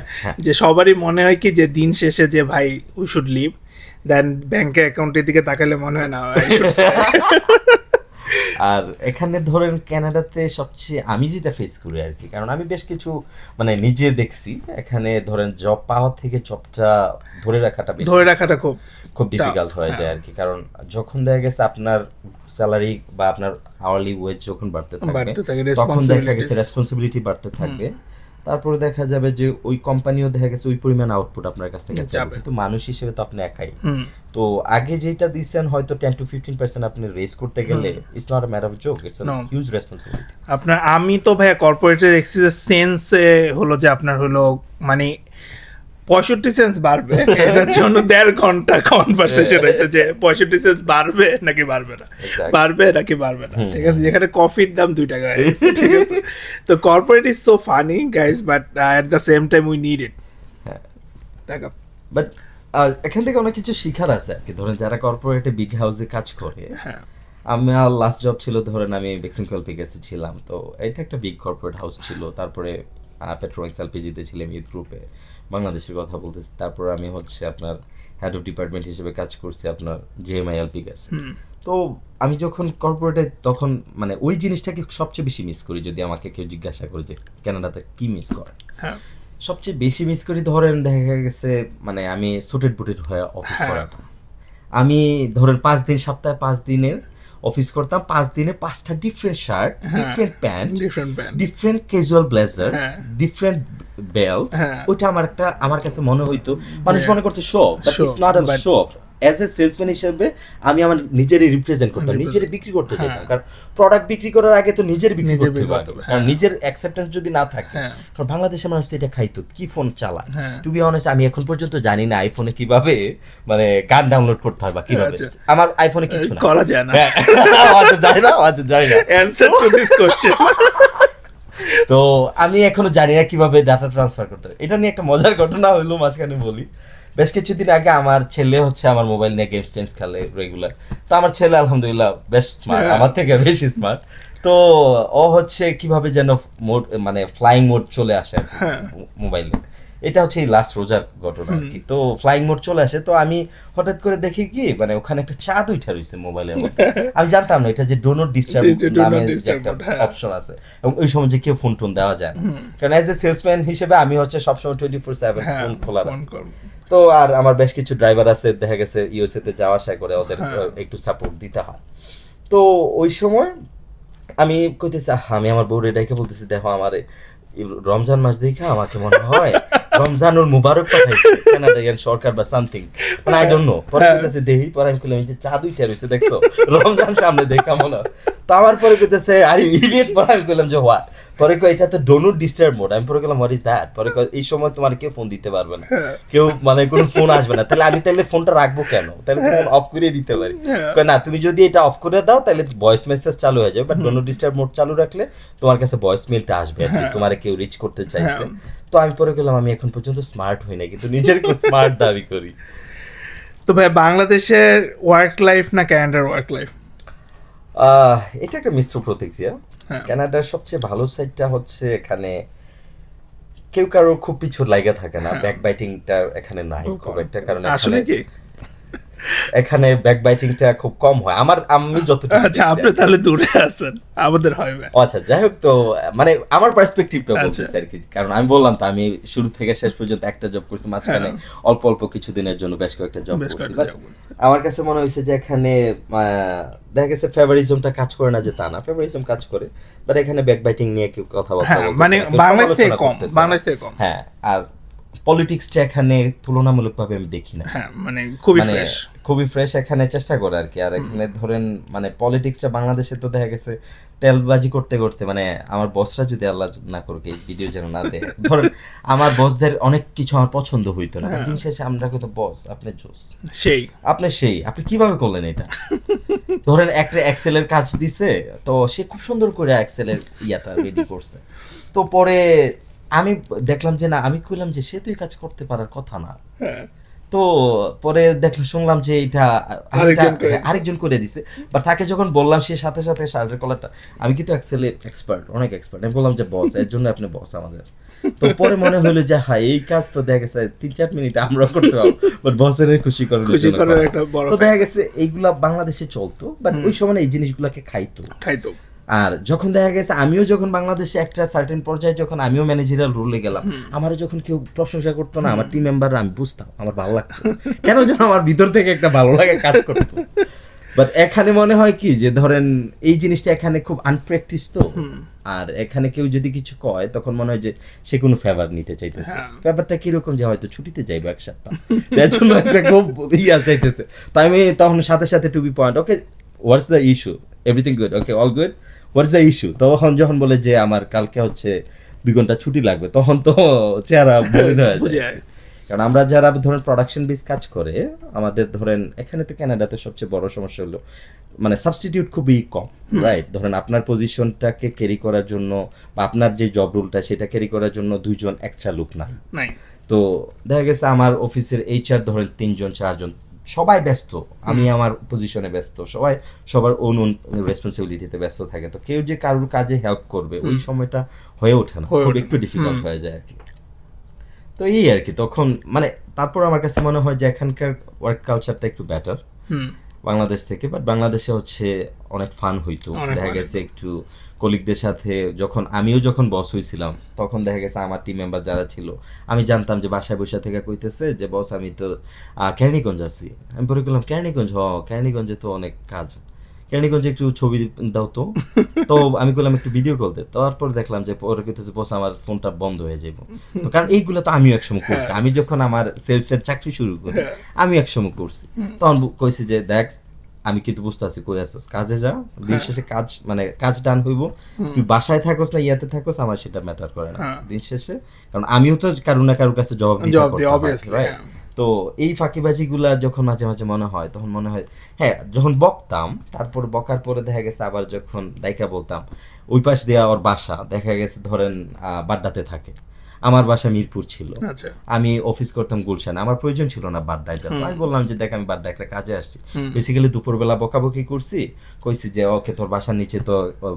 যে সবারই মনে হয় কি যে দিন শেষে যে ভাই উই শুড লিভ, দেন ব্যাংকে অ্যাকাউন্টের দিকে তাকালে মনে হয় না। আর এখানে ধরেন কানাডাতে সবচেয়ে আমি যেটা ফেস করি আর কি, কারণ আমি বেশ কিছু মানে নিজে দেখছি, এখানে ধরেন জব পাওয়ার থেকে জবটা ধরে রাখাটা খুব ডিফিকাল্ট হয়ে যায় আর কি, কারণ যখন দেখা গেছে আপনার স্যালারি বা আপনার আওয়ারলি ওয়েজ যখন বাড়তে থাকবে, তখন দেখা গেছে রেসপন্সিবিলিটি বাড়তে থাকবে, তারপরে দেখা যাবে যে ওই কোম্পানিও দেখা গেছে ওই পরিমাণ আউটপুট আপনার কাছ থেকে যাবে, কিন্তু মানুষ হিসেবে তো আপনি একাই। তো আগে যেটা দিচ্ছেন হয়তো 10 to 15% আপনি রেজ করতে গেলে it's not a matter of joke, it's a huge responsibility. আপনার আমি তো ভাইয়া কর্পোরেটের এক্সিসের সেন্সে হলো যে আপনার হলো মানে 65 সেন্স বাড়বে, এটার জন্য 1.5 ঘন্টা কনভারসেশন হয়েছে যে 65 সেন্স বাড়বে নাকি বাড়বে না, ঠিক আছে, যেখানে কফির দাম 2 টাকা, ঠিক আছে। তো corporate is so funny guys, but at the same time we need it. টাকা। বাট এখান থেকে অনেক কিছু শিখার আছে আর কি। ধরেন যারা কর্পোরেটে বিগ হাউসে কাজ করে, হ্যাঁ আমার লাস্ট জব ছিল ধরেন আমি বেক্সিম কলপিকাসে ছিলাম, তো এটা একটা বিগ কর্পোরেট হাউস ছিল। তারপরে পেট্রোলিক্স এলপিজিতে ছিলাম ইউথ গ্রুপে, বাংলাদেশের কথা বলতেছি। তারপরে আমি হচ্ছে আপনার হেড অফ ডিপার্টমেন্ট হিসেবে কাজ করছি আপনার জিএমআই এলপিকাসে। তো আমি যখন কর্পোরেটে তখন মানে ওই জিনিসটাকে সবচেয়ে বেশি মিস করি। যদি আমাকে কেউ জিজ্ঞাসা করে যে কানাডাতে কি মিস করে, সবচেয়ে বেশি মিস করি ধরেন দেখা গেছে মানে আমি সুটেড বুটেড হয়ে অফিস করাটা। আমি ধরেন 5 দিন, সপ্তাহে 5 দিনের অফিস করতাম, 5 দিনে 5টা different shirt, different pant, different casual blazer, different belt. ওইটা আমার কাছে মনে হইতো, মানুষ মনে করতো show, but it's not a show. As a salesman হিসেবে আমি আমার নিজেরই রিপ্রেজেন্ট করতাম, নিজেরই বিক্রি করতে যেতাম। কারণ প্রোডাক্ট বিক্রি করার আগে তো নিজের বিক্রি করতে হবে, কারণ নিজের অ্যাকসেপ্টেন্স যদি না থাকে। কারণ বাংলাদেশের মানুষ তো এটা খাইতো কি ফোন চালায়। টু বি অনেস্ট আমি এখন পর্যন্ত জানি না আইফোনে কিভাবে মানে গান ডাউনলোড করতে হয় বা কিভাবে। আমার আইফোনে কিছু না করা যায় না। জানি না অ্যানসার টু দিস কোশ্চেন। তো আমি এখনো জানি না কিভাবে ডাটা ট্রান্সফার করতে হয়। এটা নিয়ে একটা মজার ঘটনা হইলো, মাঝখানে বলি। বেশ কিছুদিন আগে আমার ছেলে হচ্ছে আমার মোবাইল নিয়ে গেমস টেমস খেলে রেগুলার। তো আমার ছেলে আলহামদুলিল্লাহ বেশ স্মার্ট, আমার থেকে বেশি স্মার্ট। তো ও হচ্ছে কিভাবে যেন মোড মানে ফ্লাইং মোড চলে আসে মোবাইলে। এটা হচ্ছে এই লাস্ট রোজার ঘটনা আর কি। তো ফ্লাইং মোড চলে আসে, তো আমি হঠাৎ করে দেখি কি মানে ওখানে একটা চাঁদ উঠা রয়েছে মোবাইলের মধ্যে। আমি জানতাম না এটা যে ডো নট ডিস্টার্ব নামে যে একটা অপশন আছে, এবং ওই সময় যে কেউ ফোন টোন দেওয়া যায় না। কারণ অ্যাজ এ সেলসম্যান হিসেবে আমি হচ্ছে সবসময় 24/7 ফোন খোলা রাখি। তো আর আমার বেশ কিছু ড্রাইভার আছে দেখা গেছে ইউএসএ তে যাওয়া আসা করে, ওদের একটু সাপোর্ট দিতে হয়। তো ওই সময় আমি কইতেছি আমি আমার বউরে ডাইকে বলতেছি, দেখো আমার রমজান মাস দেখে আমাকে মনে হয় রমজানুল মুবারক পাঠাইছে কানাডিয়ান সরকার বা সামথিং, মানে আই ডোন্ট নো। পরে কইতেছে দেহি, পরে আমি কইলাম যে চাঁদ উঠে রইছে দেখছো রমজান সামনে দেখা মনে। তো আমার পরে কইতেছে আরে ইডিয়েট। পরে আমি কইলাম যে হোয়াট, পরে কই এটা তো ডো নট ডিস্টার্ব মোড। আমি পরে কইলাম হোয়াট ইজ দ্যাট। পরে কই এই সময় তোমার কেউ ফোন দিতে পারবে না, কেউ মানে কোনো ফোন আসবে না। তাহলে আমি ফোনটা রাখবো কেন, তাহলে ফোন অফ করে দিতে পারি। কই না, তুমি যদি এটা অফ করে দাও তাহলে ভয়েস মেসেজ চালু হয়ে যাবে, but do not disturb mode চালু রাখলে তোমার কাছে ভয়েস মেলটা আসবে, অ্যাটলিস্ট তোমার কেউ রিচ করতে চাইছে। তো আমি পরে গেলাম আমি এখন পর্যন্ত স্মার্ট হই না, কিন্তু নিজের স্মার্ট দাবি করি। তো ভাই বাংলাদেশের ওয়ার্ক লাইফ না কানাডার ওয়ার্ক লাইফ? এটা একটা মিশ্র প্রতিক্রিয়া। কানাডার সবচেয়ে ভালো সাইডটা হচ্ছে এখানে কেউ কারো খুব পিছু লাগা থাকে না, ব্যাক বাইটিংটা এখানে নাই খুব একটা। কারণ আসলে কি এখানে ব্যাক বাইটিংটা খুব কম হয় আমি যতটুকু। আচ্ছা আপনি তাহলে দূরে আছেন, আমাদের হয় না। আচ্ছা যাই হোক, তো মানে আমার পার্সপেক্টিভটা বলতেছি আর কি। কারণ আমি বললাম তো আমি শুরু থেকে শেষ পর্যন্ত একটা জব করছি, মাঝখানে অল্প অল্প কিছু দিনের জন্য বেশ কয়েকটা জব করছি। বাট আমার কাছে মনে হয়েছে যে এখানে দেখা গেছে ফেভারিজমটা কাজ করে না, যে তা না, ফেভারিজম কাজ করে, বাট এখানে ব্যাক বাইটিং নিয়ে কেউ কথাবার্তা বলতে মানে বাংলাদেশ থেকে কম। হ্যাঁ, আর পলিটিক্সটা এখানে তুলনামূলকভাবে আমি দেখি না। হ্যাঁ মানে খুবই ফ্রেশ এখানে চেষ্টা করে আর কি। আর এখানে ধরেন মানে পলিটিক্সটা বাংলাদেশে তো দেখা গেছে তেলবাজি করতে করতে, মানে আমার বসরা যদি আল্লাহ না করুক এই ভিডিও যেন না দেখে, ধরেন আমার বসদের অনেক কিছু আমার পছন্দ হইতো না, দিন শেষে আমরা কিন্তু বস আপনি জোস আপনি কিভাবে করলেন এটা। ধরেন একটা এক্সেলের কাজ দিছে, তো সে খুব সুন্দর করে এক্সেলের ইয়াটা রেডি করছে। তো পরে আমি দেখলাম যে না, আমি কইলাম যে সে তো এই কাজ করতে পারার কথা না। তো পরে শুনলাম যে এটা আরেকজন করে দিছে, বাট তাকে যখন বললাম সে সাথে সাথে শার্টের কলারটা, আমি কিন্তু এক্সেলে এক্সপার্ট, অনেক এক্সপার্ট। আমি বললাম যে বস এর জন্য আপনি বস আমাদের। তো পরে মনে হলো যে হ্যাঁ এই কাজ তো দেখা গেছে 3-4 মিনিট আমরা করতে পারবো, বাট বসের খুশি করার জন্য। তো দেখা গেছে এইগুলা বাংলাদেশে চলতো, বাট ওই সময় এই জিনিসগুলোকে খাইতো। আর যখন দেখা গেছে আমিও যখন বাংলাদেশে একটা সার্টেন পর্যায়ে যখন আমিও ম্যানেজারিয়াল রোলে গেলাম, আমারও যখন কেউ প্রশংসা করতো না, আমার টিম মেম্বাররা, আমি বুঝতাম আমার ভালো লাগতো, কেন যেন আমার ভিতর থেকে একটা ভালো লাগে কাজ করতো। বাট এখানে মনে হয় কি যে ধরেন এই জিনিসটা এখানে খুব আনপ্র্যাকটিস তো, আর এখানে কেউ যদি কিছু কয় তখন মনে হয় যে সে কোনো ফেভার নিতে চাইতেছে। ফেভারটা কিরকম যে হয়তো ছুটিতে যাইবো এক সপ্তাহ, তার জন্য একটা খুব ইয়া চাইতেছে। তাই আমি তখন সাথে সাথে to be point, okay what's the issue, everything good, okay all good, what's the issue. তখন যখন বলে যে আমার কালকে হচ্ছে 2 ঘন্টা ছুটি লাগবে, তখন তো চেহারা মলিন হয়ে যায়। কারণ আমরা যারা ধরেন প্রোডাকশন বেস কাজ করে, আমাদের ধরেন এখানে তো কানাডাতে সবচেয়ে বড় সমস্যা হলো মানে সাবস্টিটিউট খুবই কম, রাইট? ধরেন আপনার পজিশনটাকে ক্যারি করার জন্য বা আপনার যে জব রোলটা সেটা ক্যারি করার জন্য 2 জন এক্সট্রা লোক নাই। তো দেখা গেছে আমার অফিসের HR ধরেন 3জন 4জন সবাই ব্যস্ত, আমি আমার পজিশনে ব্যস্ত, সবাই সবার ওন রেসপন্সিবিলিটিতে ব্যস্ত থাকে, তো কেউ যে কারোর কাজে হেল্প করবে ওই সময়টা হয়ে ওঠে না, খুব একটু ডিফিকাল্ট হয়ে যায় আর কি। তো এই আর কি, তখন মানে তারপর আমার কাছে মনে হয় যে এখানকার ওয়ার্ক কালচারটা একটু বেটার বাংলাদেশ থেকে, বাট বাংলাদেশে হচ্ছে অনেক ফান হইতো, দেখা গেছে একটু কলিগদের সাথে যখন বস হয়েছিলাম তখন দেখা গেছে আমার টিম মেম্বার যারা ছিল আমি জানতাম যে বাসায় বসে থেকে কইতেছে যে বস আমি তো কেরানীগঞ্জ আছি, আমি পরে বললাম কেরানীগঞ্জ, কেরানীগঞ্জে তো অনেক কাজ, কেরানীগঞ্জে একটু ছবি দাও তো তো আমি বললাম একটু ভিডিও কল দে, তারপর দেখলাম যে পরে কইতেছে বস আমার ফোনটা বন্ধ হয়ে যাবে, তো কারণ এইগুলো তো আমিও একসময় করছি, আমি যখন আমার সেলসের চাকরি শুরু করি আমি একসময় করছি, তখন কইছি যে দেখ আমি কিন্তু বুঝতে আছি কই আসছ, কাজে যা, দিন শেষে কাজ মানে কাজ ডান হইব, তুই বাসায় থাকোস না ইয়াতে থাকোস আমার সেটা ম্যাটার করে না দিন শেষে, কারণ আমিও তো কারো না কারোর কাছে জবাব দিতে হয়। তো এই ফাঁকিবাজিগুলা যখন মাঝে মাঝে মনে হয় তখন মনে হয় হ্যাঁ, যখন বকতাম তারপর বকার পরে দেখা গেছে আবার যখন দায়িকা বলতাম ওই পাশ দিয়ে ওর বাসা দেখা গেছে ধরেন বাড্ডাতে থাকে, আমার বাসা মিরপুর ছিল, আমি অফিস করতাম গুলশানে, আমার প্রয়োজন ছিল না বাড্ডায় যাবো, আমি বললাম যে দেখ আমি বাড্ডা একটা কাজে আসছি, বেসিক্যালি দুপুরবেলা বকাবকি করছি, কইছি যে ওকে তোর বাসার নিচে তো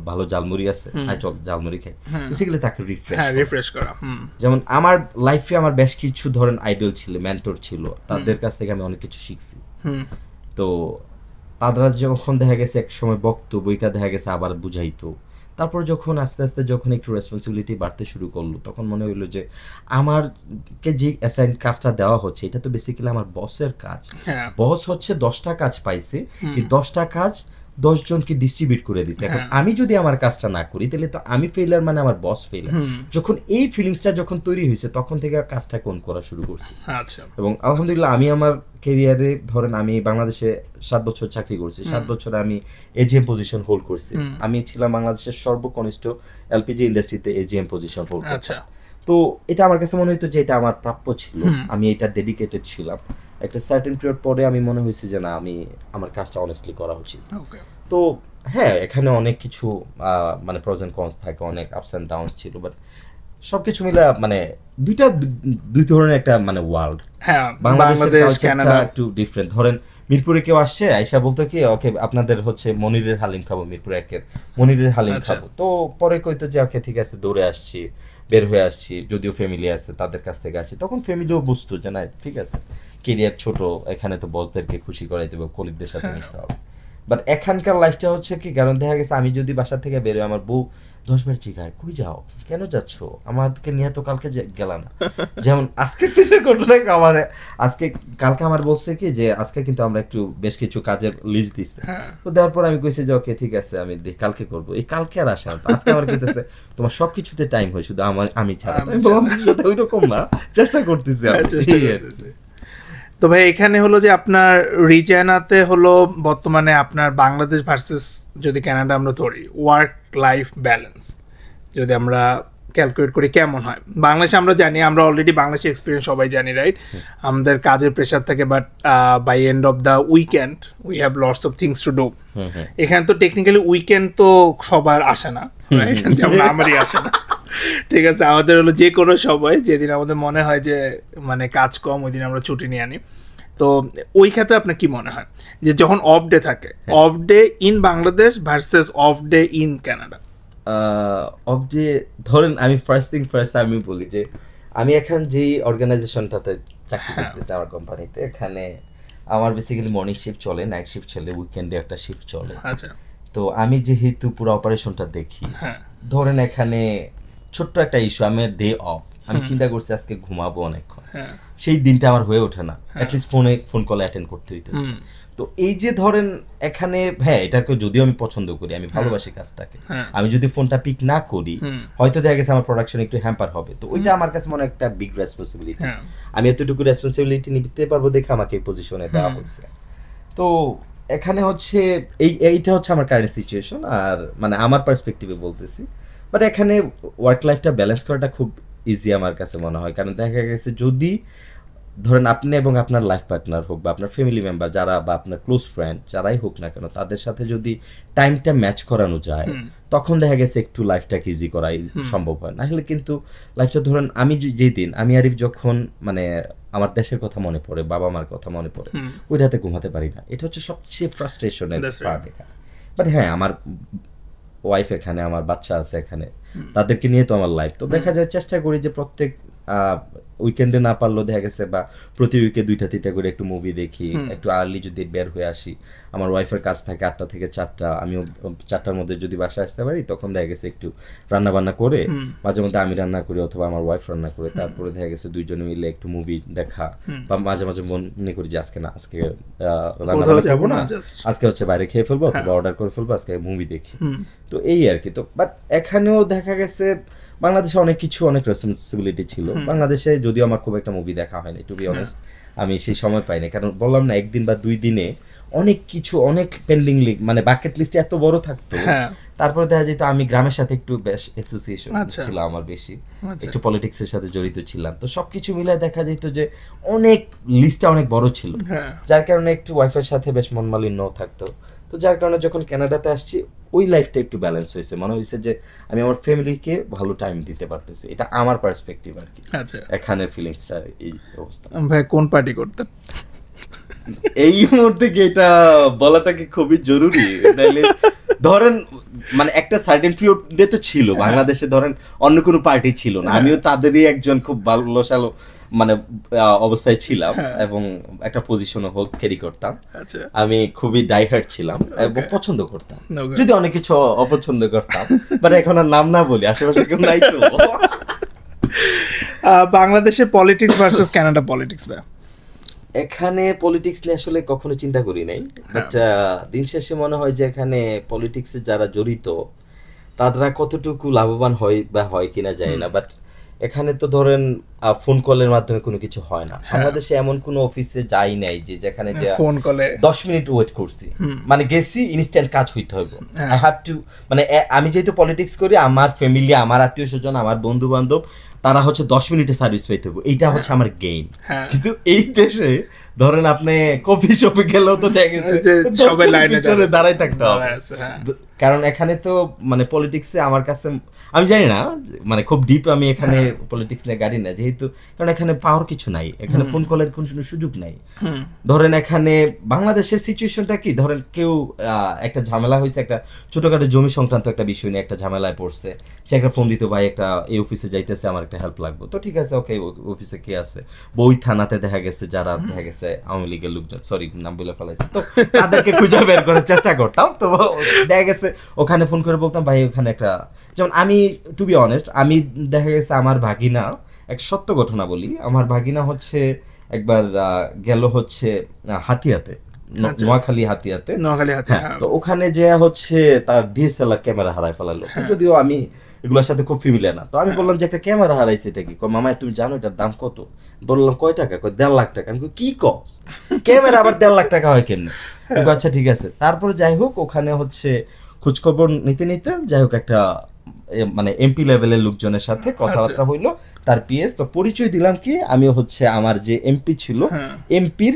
ভালো জালমুড়ি আছে, চল জালমুড়ি খাই, বেসিক্যালি তাকে রিফ্রেশ করা। যেমন আমার লাইফে আমার বেশ কিছু ধরেন আইডল ছিল, মেন্টর ছিল, তাদের কাছ থেকে আমি অনেক কিছু শিখছি, তো তারা যখন দেখা গেছে এক সময় বকতো বইটা দেখা গেছে আবার বুঝাইতো, তারপর যখন আস্তে আস্তে যখন একটু রেসপন্সিবিলিটি বাড়তে শুরু করলো তখন মনে হইলো যে আমারকে যে অ্যাসাইন কাজটা দেওয়া হচ্ছে এটা তো বেসিক্যালি আমার বসের কাজ, বস হচ্ছে 10টা কাজ পাইছে, এই 10টা কাজ 10 জনকে ডিস্ট্রিবিউট করে দিতে, এখন আমি যদি আমার কাজটা না করি তাহলে তো আমি ফেইলার, মানে আমার বস ফেইলার, যখন এই ফিলিংসটা যখন তৈরি হয়েছে তখন থেকে কাজটা কোন করা শুরু করছি। এবং আলহামদুলিল্লাহ আমি আমার ক্যারিয়ারে ধরেন আমি বাংলাদেশে 7 বছর চাকরি করছি, 7 বছর আমি এজিএম পজিশন হোল্ড করছি, আমি ছিলাম বাংলাদেশের সর্বকনিষ্ঠ এলপিজি ইন্ডাস্ট্রিতে এজিএম পজিশন হোল্ড করছি, তো এটা আমার কাছে মনে হইতো যে এটা আমার প্রাপ্য ছিল, আমি এটা ডেডিকেটেড ছিলাম, একটা সার্টেন পিরিয়ড পরে আমি মনে হয়েছে যে না আমি আমার কাজটা অনেস্টলি করা উচিত। তো হ্যাঁ এখানে অনেক কিছু মানে প্রজ এন্ড কনস থাকে, অনেক আপস এন্ড ডাউনস ছিল, বাট সবকিছু মিলে মানে দুই ধরনের একটা মানে ওয়ার্ল্ড, বাংলাদেশ কালচারটা একটু ডিফারেন্ট, ধরেন মিরপুরে কেউ আসছে আয়শা বলতো কি ওকে আপনাদের হচ্ছে মনিরের হালিম খাবো, মিরপুর একের মনিরের হালিম খাবো, তো পরে কইতো যে ওকে ঠিক আছে দৌড়ে আসছি বের হয়ে আসছি, যদিও ফ্যামিলি আছে তাদের কাছ থেকে আসি, তখন ফ্যামিলিও বুঝতো যে না ঠিক আছে কেরিয়ার ছোট, এখানে তো বসদেরকে খুশি করাইতে হবে, কলিগদের সাথে মিশতে হবে, বাট এখানকার লাইফটা হচ্ছে কি, কারণ দেখা গেছে আমি যদি বাসা থেকে বেরোয় আমার বউ 10 বার জিজ্ঞাসা কই যাও কেন যাচ্ছ, আমাদেরকে নিয়ে তো কালকে গেলা না, যেমন আজকের দিনের ঘটনা আমার কালকে আমার বলছে কি যে আজকে কিন্তু আমরা একটু বেশ কিছু কাজের লিস্ট দিচ্ছি, তো দেওয়ার পর আমি কইছি যে ওকে ঠিক আছে আমি কালকে করবো, এই কালকে আর আসা আজকে আমার কইতেছে তোমার সবকিছুতে টাইম হয় শুধু আমি ছাড়া, আমি বললাম ওই রকম না, চেষ্টা করতেছি আমি। তো ভাই এখানে হলো যে আপনার রিজানাতে হলো বর্তমানে আপনার বাংলাদেশ ভার্সেস যদি কানাডা আমরা ধরি ওয়ার্ক লাইফ ব্যালেন্স যদি আমরা ক্যালকুলেট করি কেমন হয়, বাংলাদেশে আমরা জানি, আমরা অলরেডি বাংলাদেশে এক্সপিরিয়েন্স সবাই জানি রাইট, আমাদের কাজের প্রেশার থাকে, but by end of the weekend we have lots of things to do, এখানে তো টেকনিক্যালি উইকেন্ড তো সবার আসে না, যেমন আমারই আসে না, ঠিক আছে, আমাদের হলো যে কোনো সময় যেদিন আমাদের মনে হয় যে মানে কাজ কম ওই দিন আমরা ছুটি নিয়ে আনি, তো ওই ক্ষেত্রে আপনার কি মনে হয় যে যখন অফ ডে থাকে, off day in Bangladesh versus off day in Canada? Off day ধরেন আমি ফার্স্ট আমি বলি যে আমি এখন যে অর্গানাইজেশনটাতে চাকরি করতেছি আমার কোম্পানিতে, এখানে আমার বেসিক্যালি মর্নিং শিফট চলে, নাইট শিফট চলে, উইকেন্ডে একটা শিফট চলে, আচ্ছা, তো আমি যেহেতু পুরো অপারেশনটা দেখি, ধরেন এখানে ছোট্ট একটা ইস্যু, আমি ডে অফ, আমি চিন্তা করছি আজকে ঘুমাবো অনেকক্ষণ, সেই দিনটা আমার হয়ে ওঠে না, অ্যাটলিস্ট ফোন কলে অ্যাটেন্ড করতে হইতেছে, তো এই যে ধরেন এখানে হ্যাঁ এটাকে যদিও আমি পছন্দ করি, আমি ভালোবাসি কাজটাকে, আমি যদি ফোনটা পিক না করি হয়তো দেখা গেছে আমার প্রোডাকশন একটু হ্যাম্পার হবে, তো ওইটা আমার কাছে মনে একটা বিগ রেসপন্সিবিলিটি, আমি এতটুকু রেসপন্সিবিলিটি নিতে পারবো দেখে আমাকে এই পজিশনে দেওয়া হয়েছে, তো এখানে হচ্ছে এইটা হচ্ছে আমার কারেন্ট সিচুয়েশন, আর মানে আমার পার্সপেক্টিভে বলতেছি, বাট এখানে ওয়ার্ক লাইফটা ব্যালেন্স করাটা খুব ইজি আমার কাছে মনে হয়, কারণ দেখা গেছে যদি ধরেন আপনি এবং আপনার লাইফ পার্টনার হোক বা আপনার ফ্যামিলি মেম্বার যারা বা আপনার ক্লোজ ফ্রেন্ড যারাই হোক না কেন, তাদের সাথে যদি টাইমটা ম্যাচ করানো যায় তখন দেখা গেছে একটু লাইফটাকে ইজি করা সম্ভব হয়। না হলে কিন্তু লাইফটা ধরেন আমি যেই দিন আমি আরিফ যখন মানে আমার দেশের কথা মনে পড়ে, বাবা মার কথা মনে পড়ে, ওই রাতে ঘুমাতে পারি না। এটা হচ্ছে সবচেয়ে ফ্রাস্ট্রেশনের পার্ট এখানে। বাট হ্যাঁ, আমার ওয়াইফ এখানে, আমার বাচ্চা আছে এখানে, তাদেরকে নিয়ে তো আমার লাইফ। তো দেখা যায় চেষ্টা করি যে প্রত্যেক উইকেন্ডে না পারলেও দেখা গেছে বা প্রতি উইকে 2-3টা করে একটু মুভি দেখি, একটু আর্লি যদি বের হয়ে আসি। আমার ওয়াইফের কাজ থাকে 8টা থেকে 4টা, আমিও 4টার মধ্যে যদি বাসায় আসতে পারি তখন দেখা গেছে একটু রান্না বান্না করে, মাঝে মধ্যে আমি রান্না করি অথবা আমার ওয়াইফ রান্না করে, তারপরে দেখা গেছে দুইজনে মিলে একটু মুভি দেখা। বা মাঝে মাঝে মনে করি যে আজকে রান্না করবো না, আজকে হচ্ছে বাইরে খেয়ে ফেলবো অথবা অর্ডার করে ফেলবো, আজকে মুভি দেখি। তো এই আর কি। তো বাট এখানেও দেখা গেছে বাংলাদেশে অনেক কিছু, অনেক রেসপন্সিবিলিটি ছিল। বাংলাদেশে যদিও আমার খুব একটা মুভি দেখা হয়নি, টু বি অনেস্ট, আমি সেই সময় পাইনি। কারণ বললাম না, একদিন বা 2 দিনে অনেক কিছু, অনেক পেন্ডিং মানে বাকেট লিস্টে এত বড় থাকতো। তারপরে দেখা যেত আমি গ্রামের সাথে একটু বেশ অ্যাসোসিয়েশন ছিল আমার বেশি, একটু পলিটিক্সের সাথে জড়িত ছিলাম। তো সবকিছু মিলে দেখা যেত যে অনেক লিস্টটা অনেক বড় ছিল, যার কারণে একটু ওয়াইফের সাথে বেশ মনমালিন্য থাকতো। তো যার কারণে যখন কানাডাতে আসছি ওই লাইফটা একটু ব্যালেন্স হয়েছে, মনে হয়েছে যে আমি আমার ফ্যামিলিকে ভালো টাইম দিতে পারতেছি। এটা আমার পার্সপেক্টিভ আর কি। এখানের ফিলিংসটা এই অবস্থা। ভাই কোন পার্টি করতেন? এই মুহূর্তে কি এটা বলাটা কি খুবই জরুরি? ধরেন মানে একটা সার্টেন পিরিয়ডে তো ছিল বাংলাদেশে, ধরেন অন্য কোনো পার্টি ছিল না, আমিও তাদেরই একজন খুব ভালো মানে অবস্থায় ছিলাম এবং একটা পজিশনে হোক ক্যারি করতাম। আমি খুবই ডাইহার্ট ছিলাম এবং পছন্দ করতাম, যদি অনেক কিছু অপছন্দ করতাম, বাট এখন আর নাম না বলি, আশেপাশে কেউ নাই তো। বাংলাদেশের পলিটিক্স ভার্সেস কানাডা পলিটিক্স, এখানে পলিটিক্স নিয়ে আসলে কখনো চিন্তা করি নাই, বাট দিন শেষে মনে হয় যে এখানে পলিটিক্সে যারা জড়িত তারা কতটুকু লাভবান হয় বা হয় কিনা জানি না। বাট এখানে তো ধরেন ফোন কলের মাধ্যমে কোনো কিছু হয় না। বাংলাদেশে এমন কোনো অফিসে যাই নাই যে যেখানে যে ফোন কলে 10 মিনিট ওয়েট করছি, মানে গেছি ইনস্ট্যান্ট কাজ হইতে হবে। আই হ্যাভ টু, মানে আমি যেহেতু পলিটিক্স করি, আমার ফ্যামিলি, আমার আত্মীয় স্বজন, আমার বন্ধু বান্ধব, তারা হচ্ছে 10 মিনিটে সার্ভিস পাইতে হবে, এইটা হচ্ছে আমার গেম। কিন্তু এই দেশে ধরেন আপনি কফি শপে গেলেও তো সবাই লাইনে দাঁড়াই থাকতে হবে, কারণ এখানে তো মানে পলিটিক্সে আমার কাছে, আমি জানি না মানে খুব ডিপ আমি এখানে পলিটিক্স নিয়ে গাড়ি না যেহেতু, কারণ এখানে পাওয়ার কিছু নাই, এখানে ফোন কলের কোনো সুযোগ নাই। ধরেন এখানে বাংলাদেশের সিচুয়েশনটা কি, ধরেন কেউ একটা ঝামেলা হয়েছে, একটা ছোটখাটো জমি সংক্রান্ত একটা বিষয় নিয়ে একটা ঝামেলায় পড়ছে, সে একটা ফোন দিতে, ভাই একটা এই অফিসে যাইতেছে, আমার একটা হেল্প লাগবে। তো ঠিক আছে, ওকে, অফিসে কে আছে, বই থানাতে দেখা গেছে যারা দেখা গেছে আওয়ামী লীগের লোকজন, সরি নাম বলে ফেলাইছে, তো তাদেরকে খুঁজে বের করার চেষ্টা করতাম। তো দেখা গেছে ওখানে ফোন করে বলতাম, ভাই ওখানে একটা, যেমন আমি টু বি অনেস্ট, আমি দেখা গেছে আমার ভাগিনা, এক সত্য ঘটনা বলি, আমার ভাগিনা হচ্ছে একবার গেল হচ্ছে হাতিয়াতে, নোয়াখালী হাতিয়াতে, তো ওখানে যে হচ্ছে তার ডিএসএলআর ক্যামেরা হারাই ফেলালো। যদিও আমি এগুলোর সাথে খুব ফ্যামিলিয়ার না, তো আমি বললাম যে একটা ক্যামেরা হারাইছে, এটা কি? মামা তুমি জানো এটার দাম কত? বললাম কয় টাকা? 1.5 লাখ টাকা। আমি কি কস, ক্যামেরা আবার 1.5 লাখ টাকা হয় কেন? আচ্ছা ঠিক আছে। তারপরে যাই হোক ওখানে হচ্ছে খোঁজখবর নিতে নিতে যাই হোক একটা মানে এমপি লেভেলের লোকজনের সাথে কথাবার্তা হইলো, তার পিএস। তো পরিচয় দিলাম কি, আমি হচ্ছে আমার যে এমপি ছিল, এমপির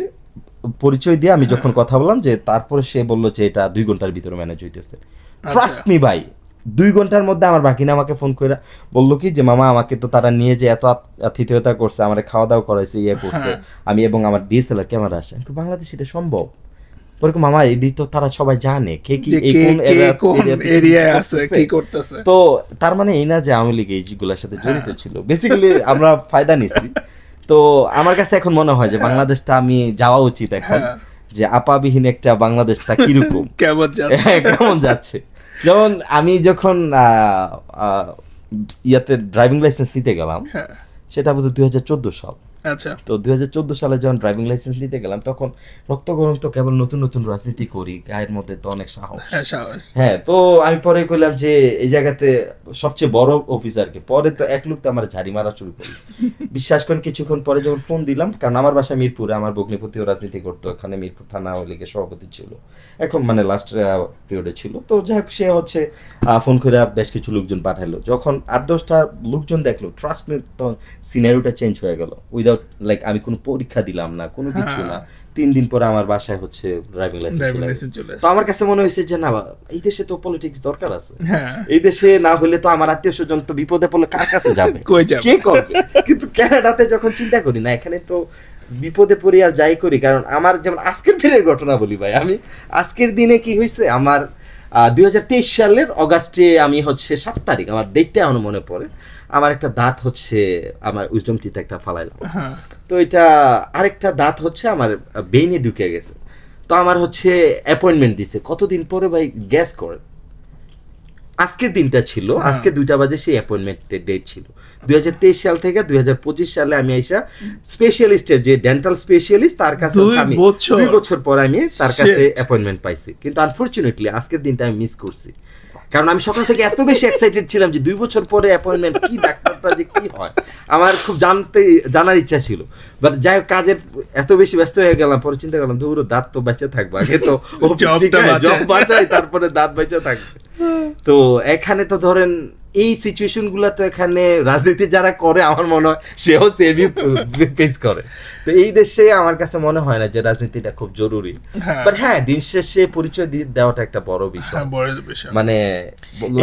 পরিচয় দিয়ে আমি যখন কথা বললাম, যে তারপরে সে বললো যে এটা 2 ঘন্টার ভিতরে ম্যানেজ হইতেছে। ট্রাস্ট মি ভাই, 2 ঘন্টার মধ্যে আমার বাকিনা আমাকে ফোন করে বললো কি যে মামা আমাকে তো তারা নিয়ে যে এত আতিথেয়তা করছে, আমার খাওয়া দাওয়া করাইছে, ইয়ে করছে, আমি এবং আমার ডিএসএলআর ক্যামেরা আসছে। বাংলাদেশে এটা সম্ভব? পরে মামা এডি তো তারা সবাই জানে কে কি কোন এরিয়ায় আছে, কি করতেছে। তো তার মানে এই না যে আওয়ামী লীগ এইগুলোর সাথে জড়িত ছিল, বেসিক্যালি আমরা ফায়দা নিছি। তো আমার কাছে এখন মনে হয় যে বাংলাদেশটা আমি যাওয়া উচিত এখন, যে আপাবিহীন একটা বাংলাদেশটা কিরকম কেমন যাচ্ছে। যেমন আমি যখন ইয়াতে ড্রাইভিং লাইসেন্স নিতে গেলাম, সেটা বোধ 2014 সাল। তো 2014 সালে যখন ড্রাইভিং লাইসেন্স নিতে গেলাম, তখন রক্ত গরম, তো কেবল নতুন নতুন রাজনীতি করি, গায়ের মধ্যে তো অনেক সাহস। হ্যাঁ, তো আমি পরে কইলাম যে এই জায়গাতে সবচেয়ে বড় অফিসারকে, পরে তো এক লোক তো আমার ঝাড়ি মারা শুরু করি। বিশ্বাস করেন কিছুক্ষণ পরে যখন ফোন দিলাম, কারণ আমার বাসা মিরপুরে, আমার ভগ্নিপতিও রাজনীতি করতো ওখানে, মিরপুর থানা আওয়ামী লীগের সভাপতি ছিল, এখন মানে লাস্ট পিরিয়ডে ছিল। তো যাই হোক সে হচ্ছে ফোন করে বেশ কিছু লোকজন পাঠালো। যখন 8-10টা লোকজন দেখলো, ট্রাস্ট মি, তখন সিনারিওটা চেঞ্জ হয়ে গেল। উইদাউট উইদাউট লাইক আমি কোনো পরীক্ষা দিলাম না, কোনো কিছু না, 3 দিন পরে আমার বাসায় হচ্ছে ড্রাইভিং লাইসেন্স চলে আসে। তো আমার কাছে মনে হয়েছে যে না, এই দেশে তো পলিটিক্স দরকার আছে, এই দেশে না হলে তো আমার আত্মীয় স্বজন তো বিপদে পড়লে কার কাছে যাবে, কে করবে। কিন্তু কানাডাতে যখন চিন্তা করি না, এখানে তো বিপদে পড়ি আর যাই করি। কারণ আমার যেমন আজকের দিনের ঘটনা বলি ভাই, আমি আজকের দিনে কি হয়েছে, আমার 2023 সালের অগাস্টে আমি হচ্ছে 7 তারিখ, আমার ডেটটা এখনো মনে পড়ে, আমার একটা দাঁত হচ্ছে আমার উইজডম টিতে একটা ফালাইলাম। তো এটা আরেকটা দাঁত হচ্ছে আমার বেইনে ঢুকে গেছে। তো আমার হচ্ছে অ্যাপয়েন্টমেন্ট দিছে কতদিন পরে ভাই, গ্যাস করেন, আজকের দিনটা ছিল, আজকে 2টা বাজে সেই অ্যাপয়েন্টমেন্টের ডেট ছিল। 2023 সাল থেকে 2025 সালে আমি আইসা স্পেশালিস্টের যে ডেন্টাল স্পেশালিস্ট তার কাছে আমি 2 বছর পর আমি তার কাছে অ্যাপয়েন্টমেন্ট পাইছি। কিন্তু আনফরচুনেটলি আজকের দিনটা আমি মিস করছি, কারণ আমি সকাল থেকে এত বেশি এক্সাইটেড ছিলাম যে 2 বছর পরে অ্যাপয়েন্টমেন্ট, কি ডাক্তারটা যে কি হয় আমার খুব জানার ইচ্ছা ছিল। বাট যাই হোক, কাজের এত বেশি ব্যস্ত হয়ে গেলাম, পরে চিন্তা করলাম ধরো দাঁত তো বেঁচে থাকবো, আগে তো জব বাঁচাই তারপরে দাঁত বেঁচে থাকবে। তো এখানে তো ধরেন এই সিচুয়েশন গুলা তো এখানে রাজনীতি যারা করে আমার মনে হয় সেও সেমই ফেস করে। তো এই দেশে আমার কাছে মনে হয় না যে রাজনীতিটা খুব জরুরি, বাট হ্যাঁ দিন শেষে পরিচয় দেওয়াটা একটা বড় বিষয়। মানে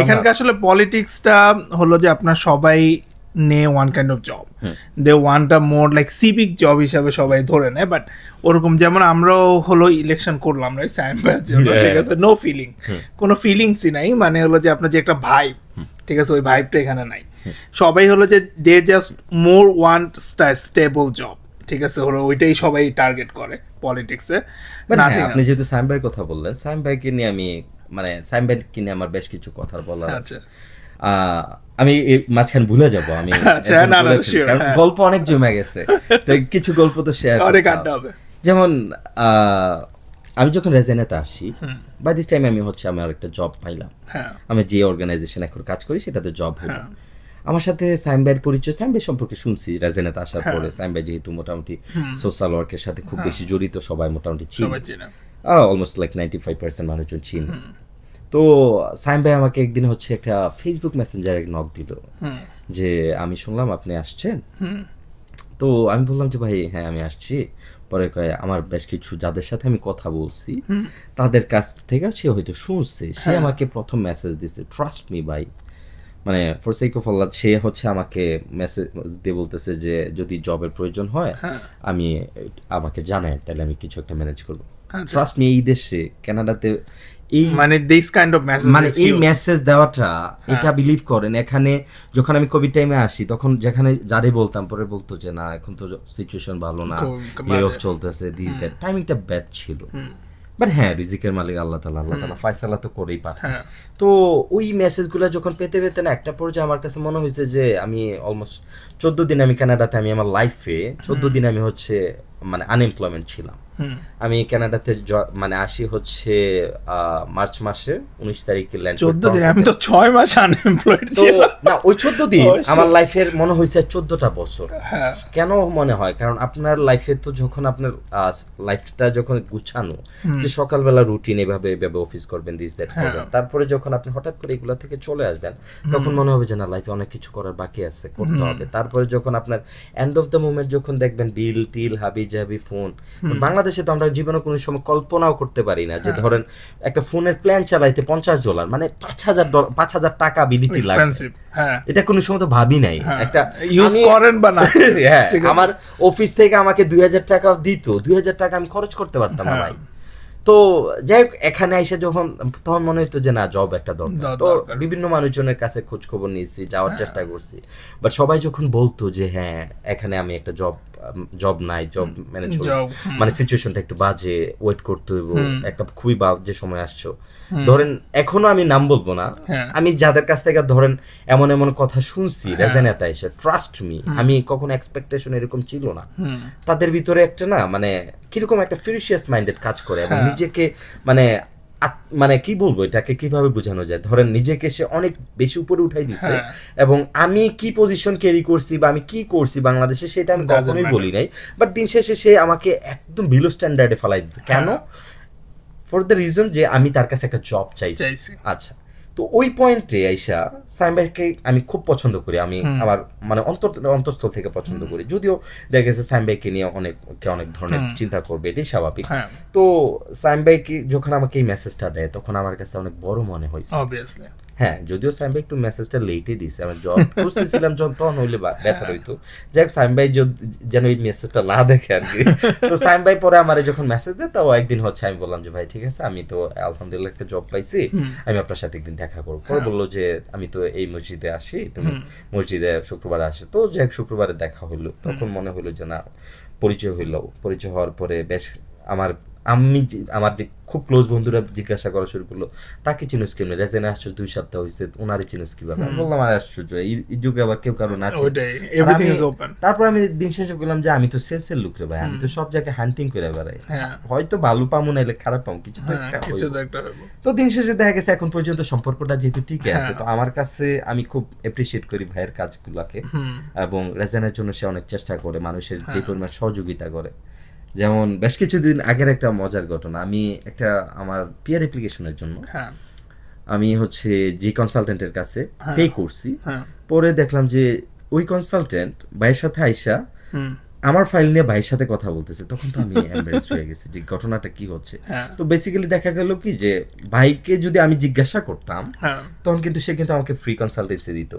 এখানকার আসলে পলিটিক্সটা হলো যে আপনার সবাই নে one kind of job, they want a more like civic job হিসাবে সবাই ধরে নেয়। বাট ওরকম যেমন আমরাও হলো ইলেকশন করলাম রাইট, ঠিক আছে, নো ফিলিং, কোনো ফিলিংসই নাই। মানে হলো যে আপনার যে একটা ভাইব, ঠিক আছে, ওই ভাইবটা এখানে নাই। সবাই হলো যে they just more want stable job, ঠিক আছে, হলো ওইটাই সবাই টার্গেট করে পলিটিক্সে। আপনি যেহেতু সাইম ভাইয়ের কথা বললেন, সাইম ভাইকে নিয়ে আমি মানে সাইম ভাইকে নিয়ে আমার বেশ কিছু কথা বলার আছে। আমি মাঝখানে ভুলে যাব, আমি গল্প অনেক জমে গেছে, তো কিছু গল্প তো শেয়ার হবে। যেমন আমি যখন রেজেনেতে আসি, বাই দিস টাইম আমি হচ্ছে আমার একটা জব পাইলাম, আমি যে অর্গানাইজেশন এখন কাজ করি সেটাতে জব হলো। আমার সাথে সাইম ভাইয়ের পরিচয়, সাইম ভাই সম্পর্কে শুনছি রেজেনেতে আসার পরে। সাইম ভাই যেহেতু মোটামুটি সোশ্যাল ওয়ার্কের সাথে খুব বেশি জড়িত, সবাই মোটামুটি চিনে, অলমোস্ট লাইক 95% মানুষজন চিনে। তো সাইম ভাই আমাকে একদিন হচ্ছে একটা ফেসবুক মেসেঞ্জারে নক দিল যে আমি শুনলাম আপনি আসছেন। তো আমি বললাম যে ভাই হ্যাঁ আমি আসছি। পরে কয় আমার বেশ কিছু যাদের সাথে আমি কথা বলছি তাদের কাছ থেকে সে হয়তো শুনছে, সে আমাকে প্রথম মেসেজ দিছে, ট্রাস্ট মি ভাই, মানে ফর সেক অফ আল্লাহ, সে হচ্ছে আমাকে মেসেজ দিয়ে বলতেছে যে যদি জবের প্রয়োজন হয় আমি আমাকে জানায়, তাহলে আমি কিছু একটা ম্যানেজ করবো। ট্রাস্ট মি, এই দেশে কানাডাতে এই মানে দিস কাইন্ড অফ মেসেজ, মানে এই মেসেজ দেওয়াটা, এটা বিলিভ করেন। এখানে যখন আমি কোভিড টাইমে আসি তখন যেখানে যারে বলতাম, পরে বলতো যে না এখন তো সিচুয়েশন ভালো না, লে অফ চলতেছে, দিস দ্যাট, টাইমিংটা ব্যাড ছিল। বাট হ্যাঁ রিজিকের মালিক আল্লাহ তাআলা ফয়সালা তো করেই পাঠায়। তো ওই মেসেজগুলো যখন পেতে পেতে না একটা পর্যায়ে আমার কাছে মনে হয়েছে যে আমি অলমোস্ট 14 দিন আমি কানাডাতে, আমি আমার লাইফে 14 দিন আমি হচ্ছে মানে আনএমপ্লয়মেন্ট ছিলাম। আমি কানাডাতে মানে আসি হচ্ছে মার্চ মাসে 19 তারিখে ল্যান্ড। 14 দিন, আমি তো 6 মাস আনএমপ্লয়েড ছিলাম। না ওই 14 দিন আমার লাইফের মনে হয়েছে 14টা বছর। কেন মনে হয়? কারণ আপনার লাইফে তো যখন আপনার লাইফটা যখন গুছানো, যে সকালবেলা রুটিন এভাবে অফিস করবেন, দিস দ্যাট করবেন, তারপরে যখন আপনি হঠাৎ করে এগুলা থেকে চলে আসবেন তখন মনে হবে যে না লাইফে অনেক কিছু করার বাকি আছে, করতে হবে। তারপরে যখন আপনার এন্ড অফ দ্য মোমেন্ট যখন দেখবেন বিল টিল হাবি জাবি ফোন, বাংলাদেশে তো আমরা জীবনে কোনো সময় কল্পনাও করতে পারি না যে ধরেন একটা ফোনের প্ল্যান চালাইতে $50 মানে $5,000 টাকা বিলিটি লাগে, এটা কোনো সময় তো ভাবি নাই। একটা ইউজ করেন বা না, হ্যাঁ আমার অফিস থেকে আমাকে 2,000 টাকা দিত, 2,000 টাকা আমি খরচ করতে পারতাম না ভাই। তো যাই হোক এখানে এসে যখন তখন মনে হতো যে না জব একটা দরকার। তো বিভিন্ন মানুষজনের কাছে খোঁজ খবর নিয়েছি, যাওয়ার চেষ্টা করছি, বাট সবাই যখন বলতো যে হ্যাঁ এখানে আমি একটা জব নাই, জব ম্যানেজ মানে সিচুয়েশনটা একটু বাজে, ওয়েট করতে হইব, একটা খুবই বাজে সময় আসছো। ধরেন এখনো আমি নাম বলবো না, আমি যাদের কাছ থেকে ধরেন এমন এমন কথা শুনছি রেজেনেতে এসে, ট্রাস্ট মি আমি কখনো এক্সপেকটেশন এরকম ছিল না। তাদের ভিতরে একটা না মানে কিরকম একটা ফিউরিয়াস মাইন্ডেড কাজ করে এবং নিজেকে মানে মানে কি বলবো এটাকে কিভাবে বোঝানো যায়, ধরেন নিজেকে সে অনেক বেশি উপরে উঠাই দিছে এবং আমি কি পজিশন ক্যারি করছি বা আমি কি করছি বাংলাদেশে সেটা আমি কখনোই বলি নাই। বাট দিন শেষে সে আমাকে একদম বিলো স্ট্যান্ডার্ডে ফেলাই দিত। কেন? ফর দ্য রিজন যে আমি তার কাছে একটা জব চাইছি। আচ্ছা তো ওই পয়েন্টে আইসা সাইম ভাইকে আমি খুব পছন্দ করি, আমি আমার মানে অন্তঃস্থল থেকে পছন্দ করি, যদিও দেখা গেছে সাইম ভাইকে নিয়ে অনেক ধরনের চিন্তা করবে, এটাই স্বাভাবিক। তো সাইম ভাইকে যখন আমাকে এই মেসেজটা দেয় তখন আমার কাছে অনেক বড় মনে হয়েছে। হ্যাঁ, যদিও সাইম ভাই একটু মেসেজটা লেটে দিছে, আমি জব খুঁজতেছিলাম যখন, তখন হইলে বেটার হইতো। যাই হোক, সাইম ভাই যেন এই মেসেজটা না দেখে আর কি। তো সাইম ভাই পরে আমার যখন মেসেজ দেয়, তাও একদিন হচ্ছে আমি বললাম যে ভাই ঠিক আছে, আমি তো আলহামদুলিল্লাহ একটা জব পাইছি, আমি আপনার সাথে একদিন দেখা করবো। পরে বললো যে আমি তো এই মসজিদে আসি, তুমি মসজিদে শুক্রবারে আসে। তো যাই হোক, শুক্রবারে দেখা হইলো, তখন মনে হইলো যে না, পরিচয় হইলো। পরিচয় হওয়ার পরে বেশ আমার যে খুব ক্লোজ বন্ধুরা জিজ্ঞাসা করা শুরু করলো, তাকে চিনুস কেমনে, রেজেন আসছো 2 সপ্তাহ হয়েছে, ওনারে চিনুস কিভাবে? আমি বললাম আর আশ্চর্য, এই যুগে আবার কেউ কারো না চিনে। তারপর আমি দিন শেষে বললাম যে আমি তো সেলসের লোক রে ভাই, আমি তো সব জায়গায় হান্টিং করে বেড়াই, হয়তো ভালো পামো নাইলে খারাপ পামো, কিছু তো একটা। তো দিন শেষে দেখা গেছে এখন পর্যন্ত সম্পর্কটা যেহেতু টিকে আছে, তো আমার কাছে আমি খুব এপ্রিসিয়েট করি ভাইয়ের কাজগুলোকে, এবং রেজেনের জন্য সে অনেক চেষ্টা করে, মানুষের যে পরিমাণ সহযোগিতা করে। যেমন বেশ কিছুদিন আগের একটা মজার ঘটনা, আমি একটা আমার পিয়ার অ্যাপ্লিকেশনের জন্য আমি হচ্ছে যে কনসালটেন্টের কাছে পে করছি, পরে দেখলাম যে ওই কনসালটেন্ট ভাইয়ের সাথে আইসা আমার ফাইল নিয়ে ভাইয়ের সাথে কথা বলতেছে। তখন তো আমি এমবারেসড হয়ে গেছি যে ঘটনাটা কি হচ্ছে। তো বেসিক্যালি দেখা গেল কি যে ভাইকে যদি আমি জিজ্ঞাসা করতাম তখন কিন্তু সে কিন্তু আমাকে ফ্রি কনসালটেন্সি দিত,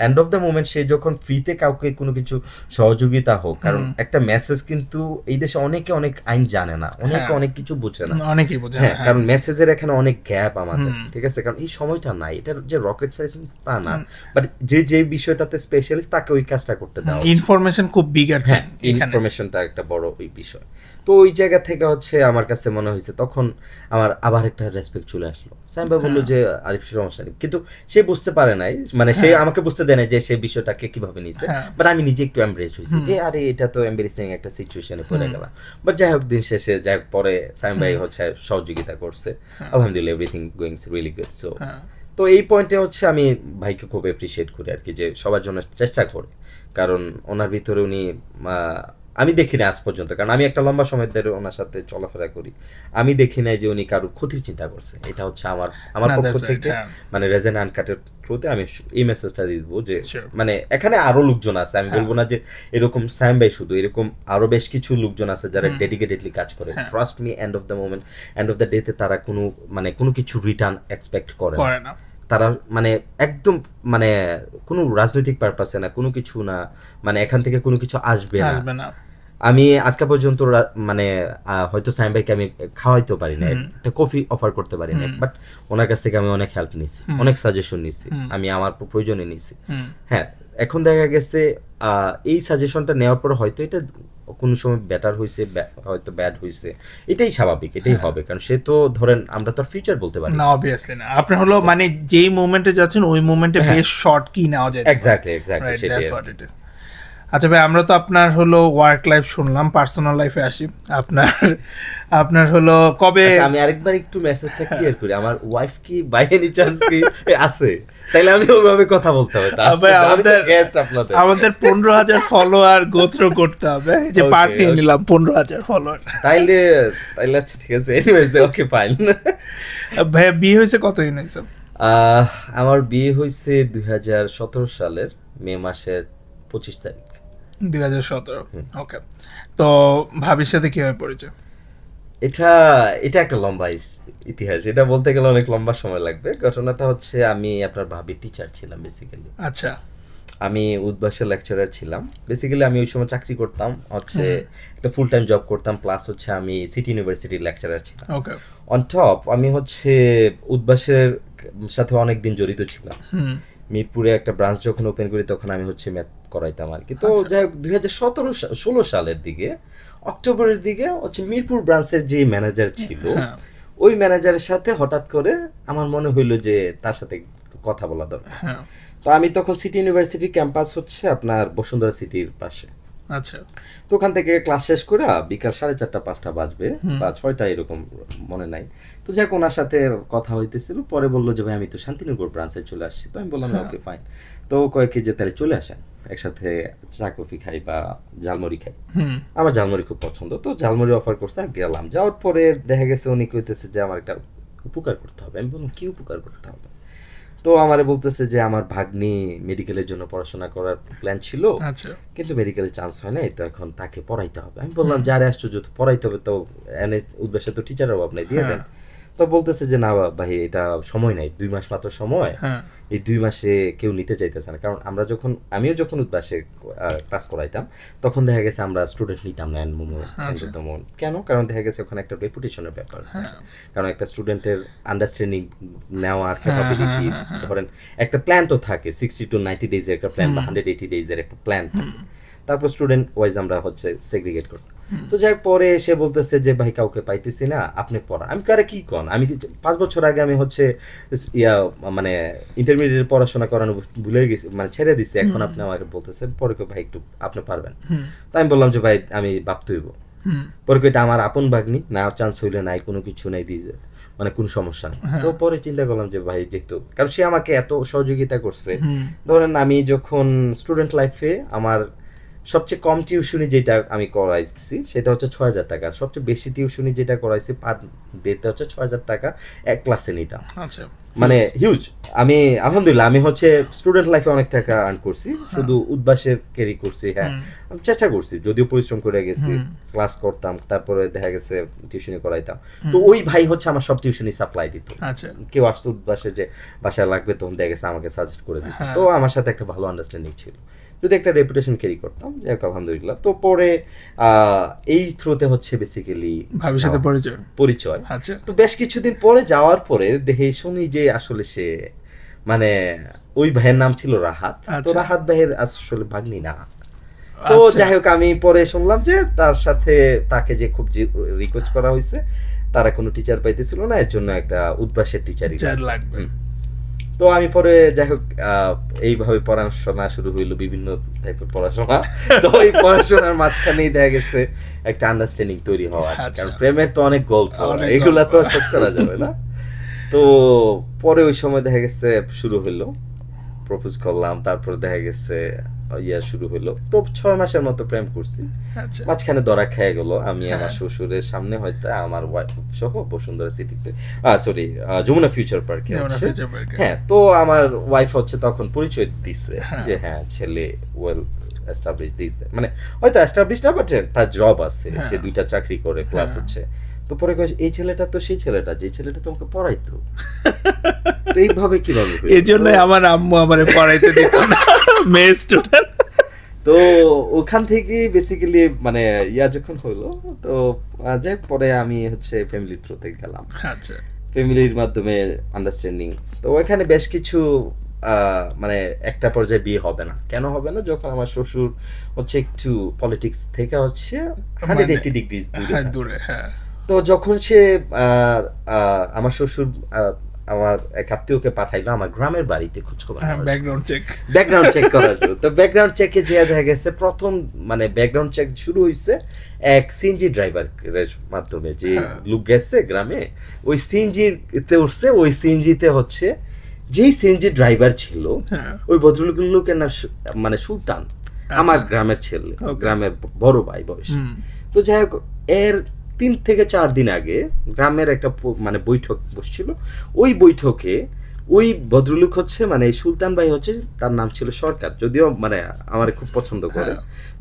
এন্ড অফ দ্য মোমেন্ট সে যখন ফ্রিতে কাউকে কোনো কিছু সহযোগিতা হোক, কারণ একটা মেসেজ কিন্তু এই দেশে অনেকে অনেক আইন জানে না, অনেকে অনেক কিছু বুঝে না, হ্যাঁ, কারণ মেসেজের এখানে অনেক গ্যাপ আমাদের, ঠিক আছে, কারণ এই সময়টা নাই, এটা যে রকেট সায়েন্স তা না, বাট যে বিষয়টাতে স্পেশালিস্ট তাকে ওই কাজটা করতে দাও, ইনফরমেশন খুব বিগার, হ্যাঁ, ইনফরমেশনটা একটা বড় ওই বিষয়। তো ওই জায়গা থেকে হচ্ছে আমার কাছে মনে হয়েছে, তখন আমার আবার একটা রেসপেক্ট চলে আসলো। সাইম ভাই বললো যে আরিফ সমস্যা নেই, কিন্তু সে বুঝতে পারে নাই, মানে সে আমাকে বুঝতে দেয় না যে সে বিষয়টাকে কিভাবে নিছে, বাট আমি নিজে একটু এমব্রেস হয়েছি যে আরে এটা তো এমব্রেসিং একটা সিচুয়েশনে পড়ে গেলাম। বাট যাই হোক, দিন শেষে যাই হোক, পরে সাইম ভাই হচ্ছে সহযোগিতা করছে, আলহামদুলিল্লাহ everything going really good. So তো এই পয়েন্টে হচ্ছে আমি ভাইকে খুব অ্যাপ্রিসিয়েট করি আর কি, যে সবার জন্য চেষ্টা করে, কারণ ওনার ভিতরে উনি আমি দেখি না আজ পর্যন্ত, কারণ আমি একটা লম্বা সময় ধরে ওনার সাথে চলাফেরা করি, আমি দেখি নাই যে উনি কারোর ক্ষতির চিন্তা করছে। এটা হচ্ছে আমার পক্ষ থেকে, মানে রেজেন আনকাটের থ্রুতে আমি এই মেসেজটা দিয়ে দেবো যে মানে এখানে আরো লোকজন আছে, আমি বলবো না যে এরকম সাইম ভাই শুধু, এরকম আরো বেশ কিছু লোকজন আছে যারা ডেডিকেটেডলি কাজ করে। Trust me, and of the moment, and of the ডেতে তারা কোনো কিছু রিটার্ন এক্সপেক্ট করে না, তারা মানে একদম মানে কোনো রাজনৈতিক পারপাসে না, কোনো কিছু না, মানে এখান থেকে কোনো কিছু আসবে না। আমি আজকে পর্যন্ত মানে হয়তো সাইম ভাইকে আমি খাওয়াইতে পারি না, একটা কফি অফার করতে পারি না, বাট ওনার কাছ থেকে আমি অনেক হেল্প নিছি, অনেক সাজেশন নিছি, আমি আমার প্রয়োজনে নিছি। হ্যাঁ, এখন দেখা গেছে এই সাজেশনটা নেওয়ার পর হয়তো এটা কোনো সময় বেটার হয়েছে, হয়তো ব্যাড হয়েছে, এটাই স্বাভাবিক, এটাই হবে, কারণ সে তো ধরেন আমরা তো ফিউচার বলতে পারি না, অবভিয়াসলি না। আপনি হলো মানে যেই মোমেন্টে যাচ্ছেন ওই মোমেন্টে বেস্ট শট কি নেওয়া যায়, এক্স্যাক্টলি সেটাই। আচ্ছা ভাই, আমরা তো আপনার হলো ওয়ার্ক লাইফ শুনলাম, পার্সোনাল লাইফে আসি। আপনার হলো কবে, আমি আরেকবার একটু মেসেজটা ক্লিয়ার করি, আমার ওয়াইফ কি বাই এনি চান্স কি আছে, তাইলে আমি ওইভাবে কথা বলতে হবে, আমাদের 15,000 ফলোয়ার গোত্র করতে হবে, যে পার্ট নিয়ে নিলাম 15,000 ফলোয়ার, তাইলে আচ্ছা ঠিক আছে, এনিওয়েজ ওকে ফাইন। ভাই বিয়ে হয়েছে কতদিন হয়েছে? আমার বিয়ে হয়েছে 2017 সালের মে মাসের 25 তারিখ। 2017, ওকে। তো ভাবির সাথে কিভাবে পরিচয়? এটা একটা লম্বা ইতিহাস, এটা বলতে গেলে অনেক লম্বা সময় লাগবে। ঘটনাটা হচ্ছে, আমি আপনার ভাবির টিচার ছিলাম বেসিক্যালি। আচ্ছা, আমি উদ্ভাসের লেকচারার ছিলাম বেসিক্যালি। আমি ওই সময় চাকরি করতাম, হচ্ছে একটা ফুল টাইম জব করতাম, প্লাস হচ্ছে আমি সিটি ইউনিভার্সিটির লেকচারার ছিলাম। ওকে, অন টপ আমি হচ্ছে উদ্ভাসের সাথে অনেক দিন জড়িত ছিলাম। মিরপুরে একটা ব্রাঞ্চ যখন ওপেন করি তখন আমি হচ্ছে ম্যাথ করাইতাম আর কি। তো যাই হোক, 2016 সালের দিকে, অক্টোবরের দিকে হচ্ছে মিরপুর ব্রাঞ্চের যে ম্যানেজার ছিল, ওই ম্যানেজারের সাথে হঠাৎ করে আমার মনে হইলো যে তার সাথে কথা বলা দরকার। তো আমি তখন সিটি ইউনিভার্সিটির ক্যাম্পাস হচ্ছে আপনার বসুন্ধরা সিটির পাশে। আচ্ছা, তো ওখান থেকে ক্লাস শেষ করে বিকাল 4:30-5টা বাজবে বা 6টা এরকম মনে নাই। তো যাক, ওনার সাথে কথা হইতেছিল, পরে বললো যে ভাই আমি তো শান্তিনগর ব্রাঞ্চে চলে আসছি। তো আমি বললাম ওকে ফাইন। তো কয়েক যে তাহলে চলে আসেন, একসাথে চা কফি খাই বা ঝালমুড়ি খাই। আমার ঝালমুড়ি খুব পছন্দ, তো ঝালমুড়ি অফার করছে, গেলাম। যাওয়ার পরে দেখা গেছে উনি কইতেছে যে আমার একটা উপকার করতে হবে। আমি বললাম কি উপকার করতে হবে? তো আমারে বলতেছে যে আমার ভাগ্নি মেডিকেলের জন্য পড়াশোনা করার প্ল্যান ছিল, আচ্ছা কিন্তু মেডিকেলে চান্স হয় নাই, তো এখন তাকে পড়াইতে হবে। আমি বললাম যে আরে আশ্চর্য, তো পড়াইতে হবে, তো এনে উদ্দেশ্যে তো টিচারের অভাব নাই, দিয়ে দেন। তো বলতেছে যে না ভাই, এটা সময় নাই, 2 মাস মাত্র সময়, এই 2 মাসে কেউ নিতে চাইতেছে না। কারণ আমিও যখন উদ্বাসে ক্লাস করাইতাম, তখন দেখা গেছে আমরা স্টুডেন্ট নিতাম না তেমন। কেন? কারণ দেখা গেছে ওখানে একটা রেপুটেশনের ব্যাপার, কারণ একটা স্টুডেন্টের আন্ডারস্ট্যান্ডিং নেওয়ার ক্যাপাবিলিটি, ধরেন একটা প্ল্যান তো থাকে 60 to 90 ডেজের একটা প্ল্যান বা 180 ডেজের একটা প্ল্যান থাকে, তারপর স্টুডেন্ট ওয়াইজ আমরা হচ্ছে সেগ্রিগেট করতাম। তো যাই পরে এসে বলতেছে যে ভাই কাউকে পাইতেছি না, আপনি পড়া। আমি কারে কি কন, আমি 5 বছর আগে আমি হচ্ছে মানে ইন্টারমিডিয়েট পড়াশোনা করানো ভুলে গেছি, মানে ছেড়ে দিছি, এখন আপনি আমাকে বলতেছেন পরে ভাই একটু আপনি পারবেন। তো আমি বললাম যে ভাই আমি ভাবতে হইব, পরে এটা আমার আপন ভাগ্নি, না চান্স হইলে নাই, কোনো কিছু নাই দিয়ে, মানে কোন সমস্যা নেই। তো পরে চিন্তা করলাম যে ভাই যেহেতু, কারণ সে আমাকে এত সহযোগিতা করছে, ধরেন আমি যখন স্টুডেন্ট লাইফে আমার সবচেয়ে কম টিউশনি যেটা আমি করাইছি সেটা হচ্ছে 6,000 টাকা, আর সবচেয়ে বেশি টিউশনি যেটা করাইছি পার ডেতে হচ্ছে 6,000 টাকা এক ক্লাসে নিতাম। আচ্ছা, মানে হিউজ। আমি আলহামদুলিল্লাহ আমি হচ্ছে স্টুডেন্ট লাইফে অনেক টাকা আর্ন করছি, শুধু উদ্বাসে ক্যারি করছি। হ্যাঁ, আমি চেষ্টা করছি, যদিও পরিশ্রম করে গেছি, ক্লাস করতাম, তারপরে দেখা গেছে টিউশনি করাইতাম। তো ওই ভাই হচ্ছে আমার সব টিউশনি সাপ্লাই দিত। কেউ আসতো উদ্বাসে যে বাসায় লাগবে, তখন দেখা গেছে আমাকে সাজেস্ট করে দিত। তো আমার সাথে একটা ভালো আন্ডারস্ট্যান্ডিং ছিল, যদি একটা রেপুটেশন ক্যারি করতাম, যাই হোক আলহামদুলিল্লাহ। তো পরে এই থ্রুতে হচ্ছে বেসিক্যালি ভবিষ্যতে পরিচয়। তো বেশ কিছুদিন পরে যাওয়ার পরে দেখে শুনি যে আসলে সে, মানে ওই ভাইয়ের নাম ছিল রাহাত। তো রাহাত ভাইয়ের আসলে ভাগ্নি না। তো যাই হোক আমি পরে শুনলাম যে তার সাথে তাকে যে খুব রিকোয়েস্ট করা হয়েছে, তারা কোনো টিচার পাইতেছিল না, এর জন্য একটা উদ্বাসের টিচারই লাগবে। তো আমি পরে যাই হোক এইভাবে পড়াশোনা শুরু হইলো, বিভিন্ন টাইপের পড়াশোনা। তো এই পড়াশোনার মাঝখানেই দেখা গেছে একটা আন্ডারস্ট্যান্ডিং তৈরি হওয়া, কারণ প্রেমের তো অনেক গল্প, এগুলা তো শেষ করা যাবে না। তো পরে ওই সময় দেখা গেছে শুরু হইলো, প্রপোজ করলাম, তারপর দেখা গেছে শুরু হইলো। তো 6 মাসের মতো প্রেম করছি, মাঝখানে ধরা খেয়ে গেল। আমি আমার শ্বশুরের সামনে হয়তো আমার ওয়াইফ সহ বসুন্ধরা সিটিতে, সরি যমুনা ফিউচার পার্কে, হ্যাঁ। তো আমার ওয়াইফ হচ্ছে তখন পরিচয় দিচ্ছে যে হ্যাঁ ছেলে ওয়েল এস্টাবলিশ দিস, মানে হয়তো এস্টাবলিশ না, বাট তার জব আছে, সে 2টা চাকরি করে, প্লাস হচ্ছে। তো পরে এই ছেলেটা তো সেই ছেলেটা যে ছেলেটা তোমাকে পড়াইতো, তো এইভাবে কিভাবে? এই জন্য আমার আম্মু আমারে পড়াইতে দিত না, মেয়ে স্টুডেন্ট। তো ওখান থেকে বেসিক্যালি মানে যখন হলো, তো যাই পরে আমি হচ্ছে ফ্যামিলি থ্রুতে গেলাম। আচ্ছা, ফ্যামিলির মাধ্যমে আন্ডারস্ট্যান্ডিং। তো ওখানে বেশ কিছু মানে একটা পর্যায়ে বিয়ে হবে না। কেন হবে না? যখন আমার শ্বশুর হচ্ছে একটু পলিটিক্স থেকে হচ্ছে 180 ডিগ্রি দূরে। তো যখন সে আমার শ্বশুর আমার এক আত্মীয়কে পাঠাইলো আমার গ্রামের বাড়িতে খোঁজখবর, ব্যাকগ্রাউন্ড চেক করার জন্য। তো ব্যাকগ্রাউন্ড চেকে যে দেখা গেছে প্রথম মানে ব্যাকগ্রাউন্ড চেক শুরু হয়েছে এক সিএনজি ড্রাইভারের মাধ্যমে, যে লোক গেছে গ্রামে, ওই সিএনজিতে উঠছে। ওই সিএনজিতে হচ্ছে যেই সিএনজি ড্রাইভার ছিল ওই ভদ্রলোকের নাম মানে সুলতান, আমার গ্রামের ছেলে, গ্রামের বড় ভাই বয়সী। তো যাই হোক এর 3 থেকে 4 দিন আগে গ্রামের একটা মানে বৈঠক বসছিল। ওই বৈঠকে ওই ভদ্রলোক হচ্ছে মানে সুলতান ভাই হচ্ছে, তার নাম ছিল সরকার, যদিও মানে আমার খুব পছন্দ করে।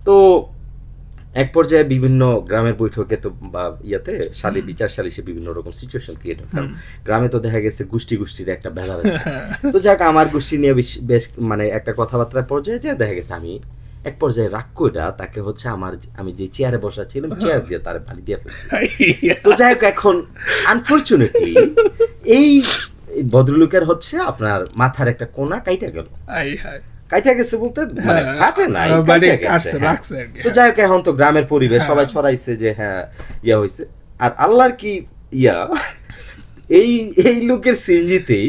তো এক পর্যায়ে বিভিন্ন গ্রামের বৈঠকে তো বা সালি বিচার সালিশে বিভিন্ন রকম সিচুয়েশন ক্রিয়েট হয়, কারণ গ্রামে তো দেখা গেছে গোষ্ঠীর একটা ভেদাভেদ। তো যাক আমার গোষ্ঠী নিয়ে বেশ মানে একটা কথাবার্তার পর্যায়ে যে দেখা গেছে আমি এক পর্যায়ে রাগ কইরা তাকে হচ্ছে আমি যে চেয়ারে বসা ছিলাম চেয়ার দিয়ে তার বাড়ি দিয়ে ফেলছি। তো যাই হোক এখন আনফরচুনেটলি এই ভদ্রলোকের হচ্ছে আপনার মাথার একটা কোনা কাইটা গেল। কাইটা গেছে বলতে মানে কাটে নাই, তো যাই হোক এখন তো গ্রামের পরিবেশ সবাই ছড়াইছে যে হ্যাঁ হয়েছে। আর আল্লাহর কি এই লোকের সিএনজিতেই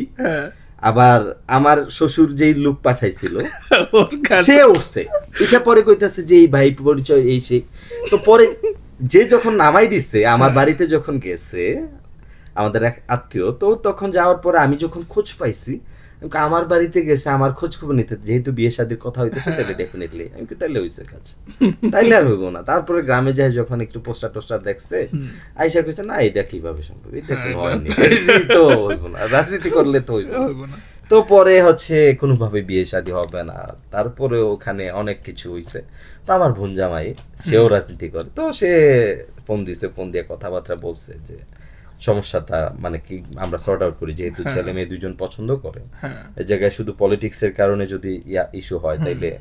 আবার আমার শ্বশুর যেই লোক পাঠাইছিল সে উঠছে, এটা পরে কইতাছে যে এই ভাই পরিচয় এই সে। তো পরে যে যখন নামাই দিচ্ছে আমার বাড়িতে যখন গেছে আমাদের এক আত্মীয়, তো তখন যাওয়ার পরে আমি যখন খোঁজ পাইছি, আমার বাড়িতে গেছে আমার খোঁজ খবর নিতে, যেহেতু বিয়ে শাদীর কথা হইতেছে তাহলে ডেফিনেটলি আমি কি তাইলে হইছে কাজ, তাইলে আর হইব না। তারপরে গ্রামে যায় যখন একটু পোস্টার দেখছে, আইসা কইছে না এটা কিভাবে সম্ভব, এটা তো হয়নি, তো হইব না, রাজনীতি করলে তো হইব না। তো পরে হচ্ছে কোনোভাবে বিয়ে শাদী হবে না, তারপরে ওখানে অনেক কিছু হইছে। তো আমার বোন জামাই সেও রাজনীতি করে, তো সে ফোন দিয়ে কথাবার্তা বলছে যে সমস্যাটা মানে কি আমরা সর্ট আউট করি, যেহেতু ছেলে মেয়ে দুজন পছন্দ করে, এই জায়গায় শুধু পলিটিক্সের কারণে যদি ইস্যু হয় তাইলে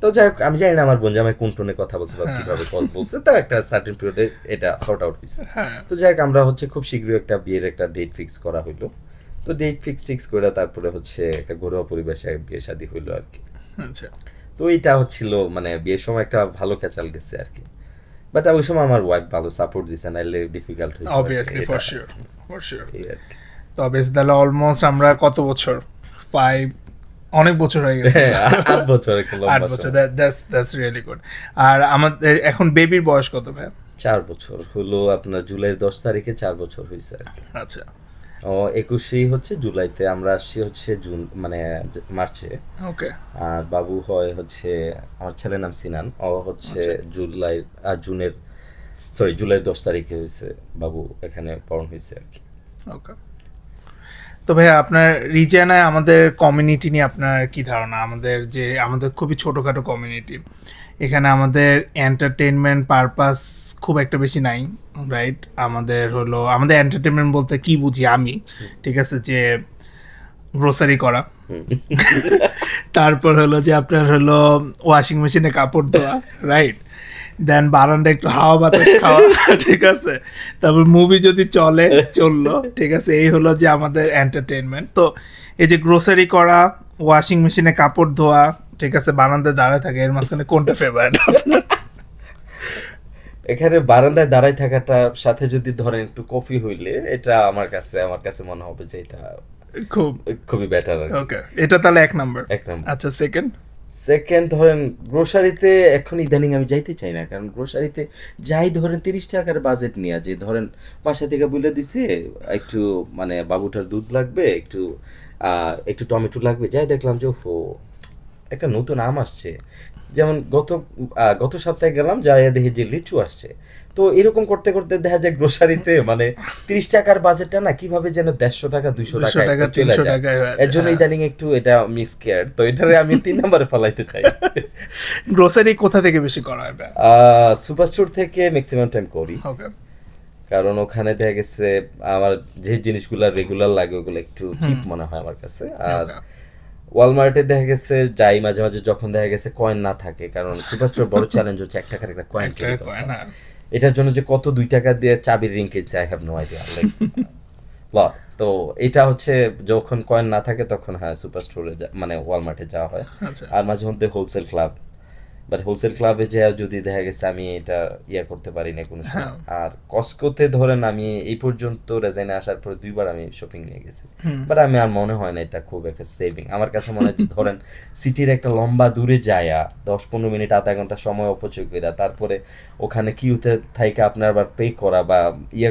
তো যাই হোক, আমি জানি না আমার বোন জামাই কোন টোনে কথা বলছে বা কিভাবে বলছে, তো একটা সার্টেন পিরিয়ডে এটা সর্ট আউট হয়েছে। তো যাই হোক, আমরা হচ্ছে খুব শীঘ্রই একটা বিয়ের একটা ডেট ফিক্স করা হইলো। তো ডেট ফিক্স করে তারপরে হচ্ছে একটা ঘরোয়া পরিবেশে বিয়ে শাদী হইলো আর কি। তো এইটা হচ্ছিল মানে বিয়ের সময় একটা ভালো ক্যাচাল গেছে আর কি। বাট ওই সময় আমার ওয়াইফ ভালো সাপোর্ট দিছে, নাইলে ডিফিকাল্ট হইতো অবভিয়াসলি, ফর শিওর। তো অবভিয়াসলি তাহলে অলমোস্ট আমরা কত বছর, 5 অনেক বছর হয়ে গেছে, 8 বছর, 8 বছর, দ্যাটস রিয়েলি গুড। আর আমাদের এখন বেবির বয়স কত ভাই? 4 বছর হলো, আপনার জুলাইয়ের 10 তারিখে 4 বছর হয়েছে আর কি। আচ্ছা, ও 21 হচ্ছে জুলাইতে, আমরা আসছি হচ্ছে জুন মানে মার্চে। ওকে। আর বাবু হয় হচ্ছে, আমার ছেলের নাম সিনান, ও হচ্ছে জুলাইয়ের 10 তারিখে হয়েছে বাবু, এখানে বর্ণ হয়েছে আর কি। ওকে। তো ভাইয়া আপনার রিজিয়নে আমাদের কমিউনিটি নিয়ে আপনার কি ধারণা? আমাদের খুবই ছোটোখাটো কমিউনিটি, এখানে আমাদের এন্টারটেনমেন্ট পারপাস খুব একটা বেশি নাই, রাইট? আমাদের এন্টারটেনমেন্ট বলতে কি বুঝি আমি, ঠিক আছে, যে গ্রোসারি করা, তারপর হলো যে আপনার হলো ওয়াশিং মেশিনে কাপড় ধোয়া, রাইট? দেন বারান্দা একটু হাওয়া বাতাস খাওয়া, ঠিক আছে, তারপর মুভি যদি চললো, ঠিক আছে, এই হলো যে আমাদের এন্টারটেনমেন্ট। তো এই যে গ্রোসারি করা, ওয়াশিং মেশিনে কাপড় ধোয়া, ঠিক আছে, বারান্দায় দাঁড়ায় থাকে, এর মাঝখানে কোনটা ফেভারিট? এখানে বারান্দায় দাঁড়ায় থাকাটার সাথে যদি ধরেন একটু কফি হইলে, এটা আমার কাছে মনে হবে যে এটা খুবই বেটার। ওকে, এটা তাহলে 1 নাম্বার। আচ্ছা, সেকেন্ড ধরেন গ্রোসারিতে এখন ইদানিং আমি যাইতে চাই না, কারণ গ্রোসারিতে যাই ধরেন 30 টাকার বাজেট নিয়ে, যে ধরেন বাসা থেকে বলে দিছে একটু মানে বাবুটার দুধ লাগবে, একটু টমেটো লাগবে, যাই দেখলাম যে একটা নতুন আম আসছে, যেমন গত সপ্তাহে গেলাম, যাই দেখি যে লিচু আসছে। তো এরকম করতে করতে দেখা যায় গ্রোসারিতে মানে 30 টাকার বাজেটটা না কিভাবে যেন 150 টাকা 200 টাকা চলে যায়। এর জন্য ইদানিং একটু এটা মিস কেয়ার, তো এটারে আমি 3 নম্বরে ফলাইতে চাই। গ্রোসারি কোথা থেকে বেশি করা হয়? সুপার স্টোর থেকে ম্যাক্সিমাম টাইম করি, কারণ ওখানে দেখা গেছে আমার যে জিনিসগুলো রেগুলার লাগে ওগুলো একটু চিপ মনে হয় আমার কাছে। আর ওয়ালমার্টে দেখা গেছে যাই মাঝে মাঝে, যখন দেখা গেছে কয়েন না থাকে, কারণ সুপার স্টোর বড় চ্যালেঞ্জ হচ্ছে 1 টাকার একটা কয়েন। এটার জন্য যে কত 2 টাকা দিয়ে চাবির রিং কিনছে, আই হ্যাভ নো আইডিয়া। তো এটা হচ্ছে যখন কয়েন না থাকে তখন হ্যাঁ সুপার স্টোরে মানে ওয়ালমার্টে যাওয়া হয়। আর মাঝে মধ্যে হোলসেল ক্লাব, বাট হোলসেল ক্লাবে যে যদি দেখা গেছে আমি এটা করতে পারি না কোনো সময়। আর কস্কোতে ধরেন আমি এই পর্যন্ত রেজাইনে আসার পরে 2বার আমি শপিং নিয়ে গেছি, বাট আমি আর মনে হয় না এটা খুব একটা সেভিং। আমার কাছে মনে হয় ধরেন সিটির একটা লম্বা দূরে যায়া 10-15 মিনিট আধা ঘন্টা সময় অপচয় করে তারপরে ওখানে কিউতে থাইকে আপনার আবার পে করা বা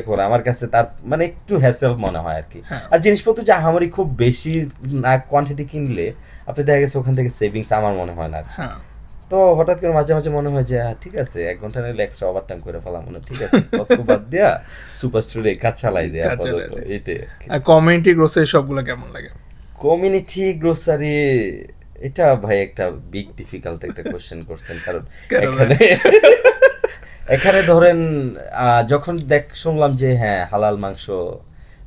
করা, আমার কাছে তার মানে একটু হ্যাসেল মনে হয় আর কি। আর জিনিসপত্র যে আমারই খুব বেশি না কোয়ান্টিটি কিনলে আপনি দেখা গেছে ওখান থেকে সেভিংস আমার মনে হয় না। তো হঠাৎ করে মাঝে মাঝে মনে হয় যে ঠিক আছে 1 ঘন্টা নিলে এক্সট্রা ওভার টাইম করে ফেলাম, মনে ঠিক আছে কস্কো বাদ দিয়া সুপার স্টোরে কাজ চালাই দেয়া আপাতত। এইতে কমিউনিটি গ্রোসারি সবগুলো কেমন লাগে? কমিউনিটি গ্রোসারি এটা ভাই একটা বিগ ডিফিকাল্ট একটা কোশ্চেন করছেন, কারণ এখানে ধরেন যখন শুনলাম যে হ্যাঁ হালাল মাংস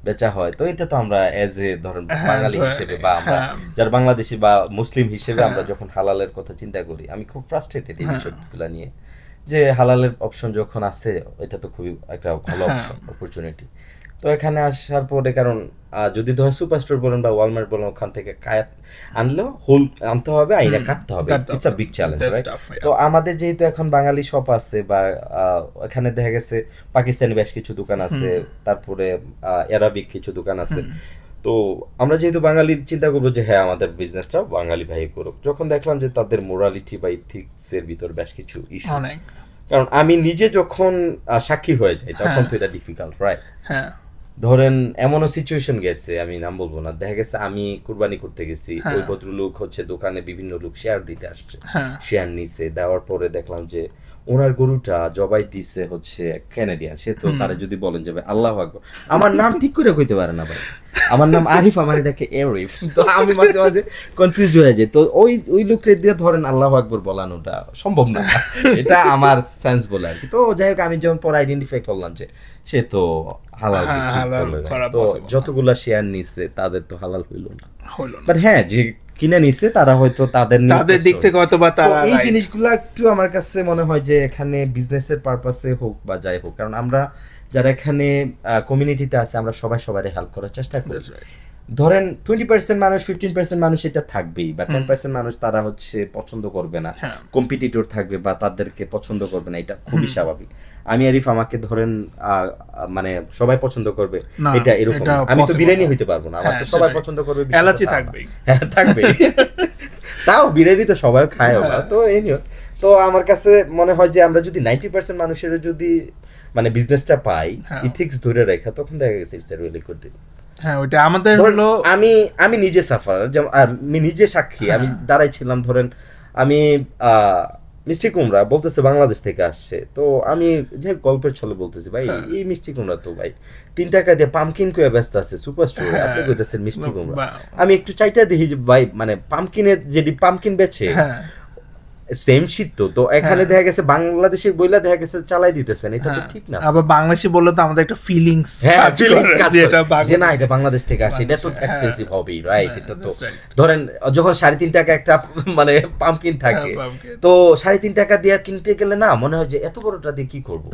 বেচা হয়, তো এটা তো আমরা এজ এ ধরেন বাঙালি হিসেবে বা আমরা যারা বাংলাদেশি বা মুসলিম হিসেবে আমরা যখন হালালের কথা চিন্তা করি, আমি খুব ফ্রাস্ট্রেটেড এই বিষয়গুলো নিয়ে, যে হালালের অপশন যখন আছে এটা তো খুবই একটা ভালো অপশন, অপরচুনিটি। তো এখানে আসার পরে কারণ যদি ধরেন সুপার স্টোর বলেন বা ওয়ালমার্ট বলেন, ওখান থেকে আনলেও হোল আনতে হবে, আইনা কাটতে হবে, it's a big challenge, right? তো আমাদের যেহেতু এখন বাঙালি শপ আছে বা এখানে দেখা গেছে পাকিস্তানি বেশ কিছু দোকান আছে, তারপরে অ্যারাবিক কিছু দোকান আছে, তো আমরা যেহেতু বাঙালি চিন্তা করবো যে হ্যাঁ আমাদের বিজনেসটা বাঙালি ভাই করুক। যখন দেখলাম যে তাদের মোরালিটি বা ইথিক্স এর ভিতর বেশ কিছু ইস্যু, কারণ আমি নিজে যখন সাক্ষী হয়ে যাই তখন তো এটা ডিফিকাল্ট, রাইট? ধরেন এমনও সিচুয়েশন গেছে, আমি নাম বলবো না, দেখা গেছে আমি কুরবানি করতে গেছি, ওই ভদ্রলোক হচ্ছে দোকানে বিভিন্ন লোক শেয়ার দিতে আসছে, শেয়ার নিছে, দেওয়ার পরে দেখলাম যে ওনার গরুটা জবাই দিছে হচ্ছে ক্যানাডিয়ান, সে তো তারা যদি বলেন যে ভাই আল্লাহু আকবার, আমার নাম ঠিক করে কইতে পারে না ভাই, আমার নাম আরিফ, আমার এটাকে এরিফ, তো আমি মাঝে মাঝে কনফিউজ হয়ে যাই। তো ওই লোকরে দিয়ে ধরেন আল্লাহু আকবার বলানোটা সম্ভব না, এটা আমার সেন্স বলে আর কি। তো যাই হোক, আমি যখন পরে আইডেন্টিফাই করলাম যে সে তো হালাল তো যতগুলা শেয়ার নিছে তাদের তো হালাল হইলো না, বাট হ্যাঁ যে কিনে নিছে তারা হয়তো তাদের দিক থেকে হয়তো বা তারা এই জিনিসগুলো একটু আমার কাছে মনে হয় যে এখানে বিজনেসের পারপাসে হোক বা যাই হোক, কারণ আমরা যারা এখানে কমিউনিটিতে আছে আমরা সবাই সবারই হেল্প করার চেষ্টা করি। ধরেন 20% মানুষ 15% মানুষ এটা থাকবেই, বা 10% মানুষ তারা হচ্ছে পছন্দ করবে না, কম্পিটিটর থাকবে বা তাদেরকে পছন্দ করবে না, এটা খুবই স্বাভাবিক। আমি আরিফ, আমাকে ধরেন মানে সবাই পছন্দ করবে এটা এরকম, আমি তো বিরিয়ানি হইতে পারবো না, আমার তো সবাই পছন্দ করবে, এলাচি থাকবে, হ্যাঁ থাকবে, তাও বিরিয়ানি তো সবাই খায় না। তো এই নিয়ে তো আমার কাছে মনে হয় যে আমরা যদি 90% মানুষের যদি মানে বিজনেসটা পাই ইথিক্স ধরে রাখা, তখন দেখা গেছে it's a really good deal. হ্যাঁ, ওটা আমাদের হলো, আমি নিজে সাফার, আমি নিজে সাক্ষী, আমি দাঁড়াই ছিলাম। ধরেন আমি মিষ্টি কুমড়া বলতেছে বাংলাদেশ থেকে আসছে, তো আমি যে গল্পের ছলে বলতেছি ভাই এই মিষ্টি কুমড়া তো ভাই 3 টাকা দিয়ে পামকিন কয়ে ব্যস্ত আছে সুপার স্টোরে, আপনি কইতেছেন মিষ্টি কুমড়া। আমি একটু চাইটা দেখি যে ভাই মানে পামকিনের যেটি পামকিন বেচে সেম শীত তো এখানে দেখা গেছে বাংলাদেশের বইলা দেখা গেছে চালাই দিতেছেন, এটা তো ঠিক না। আবার বাংলাদেশি বললে তো আমাদের একটা ফিলিংস যে না এটা বাংলাদেশ থেকে আসে, এটা তো এক্সপেন্সিভ হবেই, রাইট? এটা তো ধরেন যখন 3.5 টাকা একটা মানে পামকিন থাকে, তো 3.5 টাকা দিয়ে কিনতে গেলে না মনে হয় যে এত বড়টা দিয়ে কি করবো।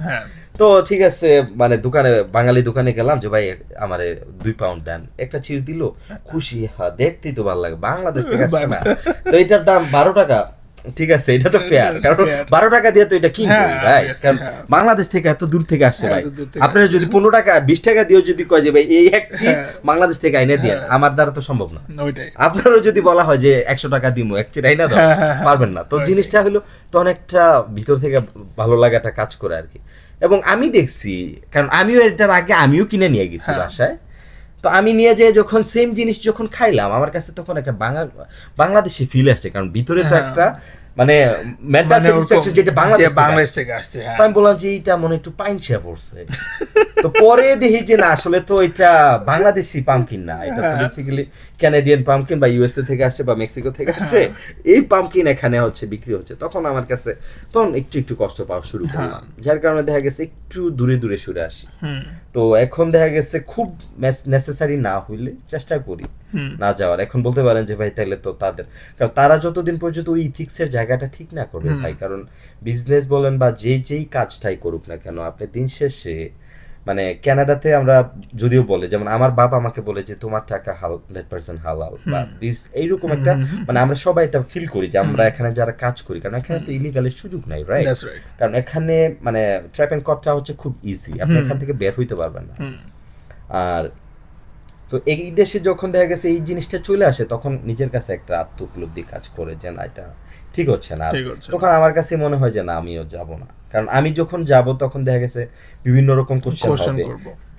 তো ঠিক আছে, মানে দোকানে বাঙালি দোকানে গেলাম যে ভাই আমারে 2 পাউন্ড দেন, একটা চিজ দিল, খুশি, হ্যাঁ দেখতেই তো ভালো লাগে, বাংলাদেশ থেকে আসছে না, তো এটার দাম 12 টাকা, ঠিক আছে এটা তো ফেয়ার, কারণ 12 টাকা দিয়ে তো এটা কিনবো, রাইট? কারণ বাংলাদেশ থেকে এত দূর থেকে আসছে ভাই, আপনারা যদি 15 টাকা 20 টাকা দিয়েও যদি কয় যে ভাই এই এক চিজ বাংলাদেশ থেকে আইনে দিয়ে, আমার দ্বারা তো সম্ভব না। আপনারও যদি বলা হয় যে 100 টাকা দিমু এক চিজ আইনা দাও, পারবেন না। তো জিনিসটা হলো তো অনেকটা ভিতর থেকে ভালো লাগাটা কাজ করে আর কি। এবং আমি দেখছি, কারণ আমিও এটার আগে আমিও কিনে নিয়ে গেছি বাসায়, তো আমি নিয়ে যেয়ে যখন সেম জিনিস যখন খাইলাম, আমার কাছে তখন একটা বাংলাদেশি ফিল আসছে, কারণ ভিতরে তো একটা মানে মেন্টাল স্যাটিসফ্যাকশন যেটা বাংলাদেশ থেকে আসছে। তো আমি বললাম যে এইটা মনে একটু পাইনচা পড়ছে, তো পরে দেখি যে না আসলে তো এটা বাংলাদেশি পামকিন না, এটা তো বেসিক্যালি কানাডিয়ান পামকিন বা ইউএসএ থেকে আসছে বা মেক্সিকো থেকে আসছে, এই পামকিন এখানে হচ্ছে বিক্রি হচ্ছে। তখন আমার কাছে তখন একটু কষ্ট পাওয়া শুরু করলাম, যার কারণে দেখা গেছে একটু দূরে দূরে সরে আসি। তো এখন দেখা গেছে খুব নেসেসারি না হইলে চেষ্টা করি না যাওয়ার। এখন বলতে পারেন যে ভাই তাহলে তো তাদের, কারণ তারা যতদিন পর্যন্ত ওই ইথিক্সের জায়গাটা ঠিক না করবে ভাই, কারণ বিজনেস বলেন বা যেই কাজটাই করুক না কেন, আপনি দিন শেষে মানে কানাডাতে আমরা যদিও বলে, যেমন আমার বাবা আমাকে বলে যে তোমার টাকা 100% হালাল বা এইরকম একটা মানে আমরা সবাই এটা ফিল করি যে আমরা এখানে যারা কাজ করি, কারণ এখানে তো ইলিগালের সুযোগ নাই, রাইট? কারণ এখানে মানে ট্র্যাপ এন্ড কপটা হচ্ছে খুব ইজি, আপনি এখান থেকে বের হইতে পারবেন না। আর তো এই দেশে যখন দেখা গেছে এই জিনিসটা চলে আসে, তখন নিজের কাছে একটা আত্ম উপলব্ধি কাজ করে যে না এটা ঠিক হচ্ছে না, তখন আমার কাছে মনে হয় যে না আমিও যাব না। কারণ আমি যখন যাব তখন দেখা গেছে বিভিন্ন রকম কোশ্চেন হবে,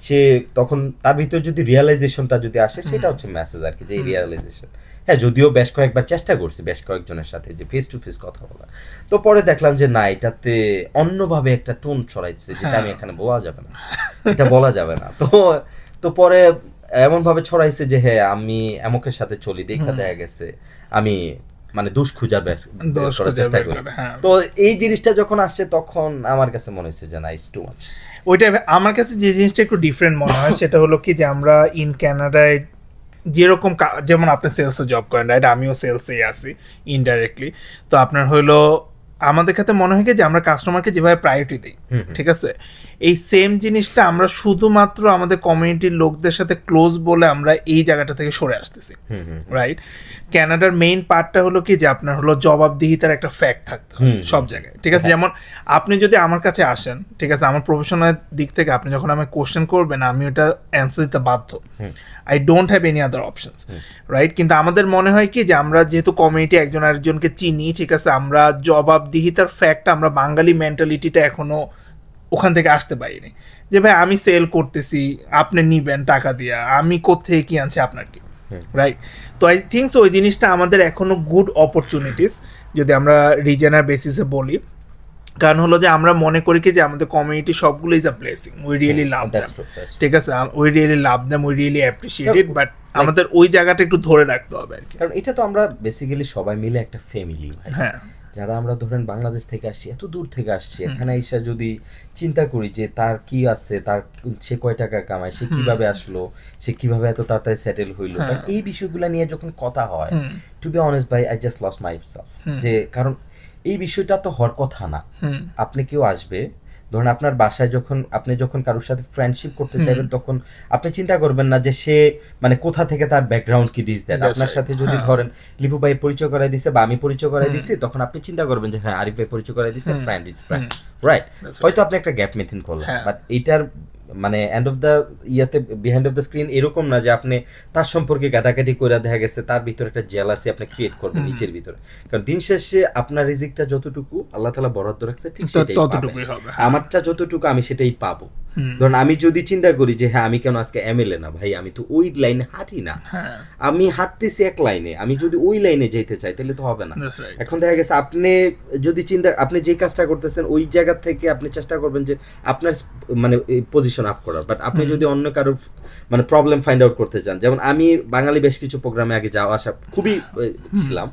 সে তখন তার ভিতরে যদি রিয়েলাইজেশনটা যদি আসে, সেটা হচ্ছে মেসেজ আর কি, যে রিয়েলাইজেশন। হ্যাঁ, যদিও বেশ কয়েকবার চেষ্টা করছি বেশ কয়েকজনের সাথে যে ফেস টু ফেস কথা বলা, তো পরে দেখলাম যে না এটাতে অন্যভাবে একটা টোন ছড়াইছে যেটা আমি এখানে বলা যাবে না, এটা বলা যাবে না। তো পরে এমন ভাবে ছড়াইছে যে হ্যাঁ আমি এমকের সাথে চলি, দেখা দেখা গেছে আমি মানে দোষ খুঁজার চেষ্টা করি। তো এই জিনিসটা যখন আসছে তখন আমার কাছে মনে হচ্ছে যে না ইটস টু মাচ। ওইটা আমার কাছে যে জিনিসটা একটু ডিফারেন্ট মনে হয় সেটা হলো কি যে আমরা ইন কানাডায় যেরকম, যেমন আপনি সেলসে জব করেন, রাইট? আমিও সেলসেই আছি ইনডাইরেক্টলি। তো আপনার হলো আমাদের ক্ষেত্রে মনে হয় যে আমরা কাস্টমারকে যেভাবে প্রায়োরিটি দিই, ঠিক আছে, এই সেম জিনিসটা আমরা শুধুমাত্র আমাদের কমিউনিটির লোকদের সাথে ক্লোজ বলে আমরা এই জায়গাটা থেকে সরে আসতেছি, রাইট? কানাডার মেইন পার্টটা হলো কি যে আপনার হলো জবাবদিহিতার একটা ফ্যাক্ট থাকতে হবে সব জায়গায়, ঠিক আছে? যেমন আপনি যদি আমার কাছে আসেন, ঠিক আছে, আমার প্রফেশনাল দিক থেকে আপনি যখন আমাকে কোশ্চেন করবেন আমি ওটা অ্যান্সার দিতে বাধ্য, I don't have any other options, right? কিন্তু আমাদের মনে হয় কি যে আমরা যেহেতু কমিউনিটি একজন আরেকজনকে চিনি, ঠিক আছে, আমরা জবাবদিহিতার ফ্যাক্ট, আমরা বাঙালি মেন্টালিটিটা এখনো ওখান থেকে আসতে পারিনি যে ভাই আমি সেল করতেছি, আপনি নিবেন টাকা দিয়া, আমি কোত্থেকে কি আনছি আপনার কি, রাইট? তো আই থিঙ্ক সো ওই জিনিসটা আমাদের এখনো গুড অপরচুনিটিস যদি আমরা রিজনাল বেসিসে বলি, কারণ হলো যে আমরা মনে করি কি যে আমাদের কমিউনিটি সবগুলো is a blessing, we really love them, ঠিক আছে, we really love them, we really appreciate it, but আমাদের ওই জায়গাটা একটু ধরে রাখতে হবে আর কি। কারণ এটা তো আমরা বেসিক্যালি সবাই মিলে একটা ফ্যামিলি ভাই। হ্যাঁ, যারা আমরা ধরেন বাংলাদেশ থেকে আসছি, এত দূর থেকে আসছি, এখানে এসে যদি চিন্তা করি যে তার কি আছে, তার সে কয় টাকা কামায়, সে কিভাবে আসলো, সে কিভাবে এত তাড়াতাড়ি সেটেল হইলো, কারণ এই বিষয়গুলো নিয়ে যখন কথা হয়, টু বি অনেস্ট ভাই, I just lost my self. যে কারণ এই বিষয়টা তো হওয়ার কথা না। আপনি কেউ আসবে, ধরুন আপনার বাসায় আপনি যখন কারোর সাথে ফ্রেন্ডশিপ করতে চাইবেন, তখন আপনি চিন্তা করবেন না যে সে মানে কোথা থেকে তার ব্যাকগ্রাউন্ড কি দিস দেন। আপনার সাথে যদি ধরেন লিপু ভাই পরিচয় করাই দিছে বা আমি পরিচয় করাই দিছি, তখন আপনি চিন্তা করবেন যে হ্যাঁ আরিফ ভাই পরিচয় করাই দিছে, ফ্রেন্ড ইজ ফ্রেন্ড, রাইট? হয়তো আপনি একটা গ্যাপ মেনটেন করলেন, বাট এইটার মানে and of the behind of the screen এরকম না যে আপনি তার সম্পর্কে গাটাগাটি করে দেখা গেছে তার ভিতরে একটা জেলাসি আপনি ক্রিয়েট করবেন নিজের ভিতরে। কারণ দিন শেষে আপনার রিজিকটা যতটুকু আল্লাহ তাআলা বরাদ্দ রাখছে, ঠিক সেটাই ততটুকুই হবে। আমারটা যতটুকু আমি সেটাই পাবো। ধরুন আমি যদি চিন্তা করি যে হ্যাঁ আমি কেন আজকে এমএলএ না, ভাই আমি তো ওই লাইনে হাঁটি না, আমি হাঁটতেছি এক লাইনে, আমি যদি ওই লাইনে যেতে চাই তাহলে তো হবে না। এখন দেখা গেছে আপনি যদি আপনি যে কাজটা করতেছেন ওই জায়গা থেকে আপনি চেষ্টা করবেন যে আপনার মানে পজিশন আপ করার, বাট আপনি যদি অন্য কারোর মানে প্রবলেম ফাইন্ড আউট করতে চান, যেমন আমি বাঙালি বেশ কিছু প্রোগ্রামে আগে যাওয়া আসা খুবই ছিলাম,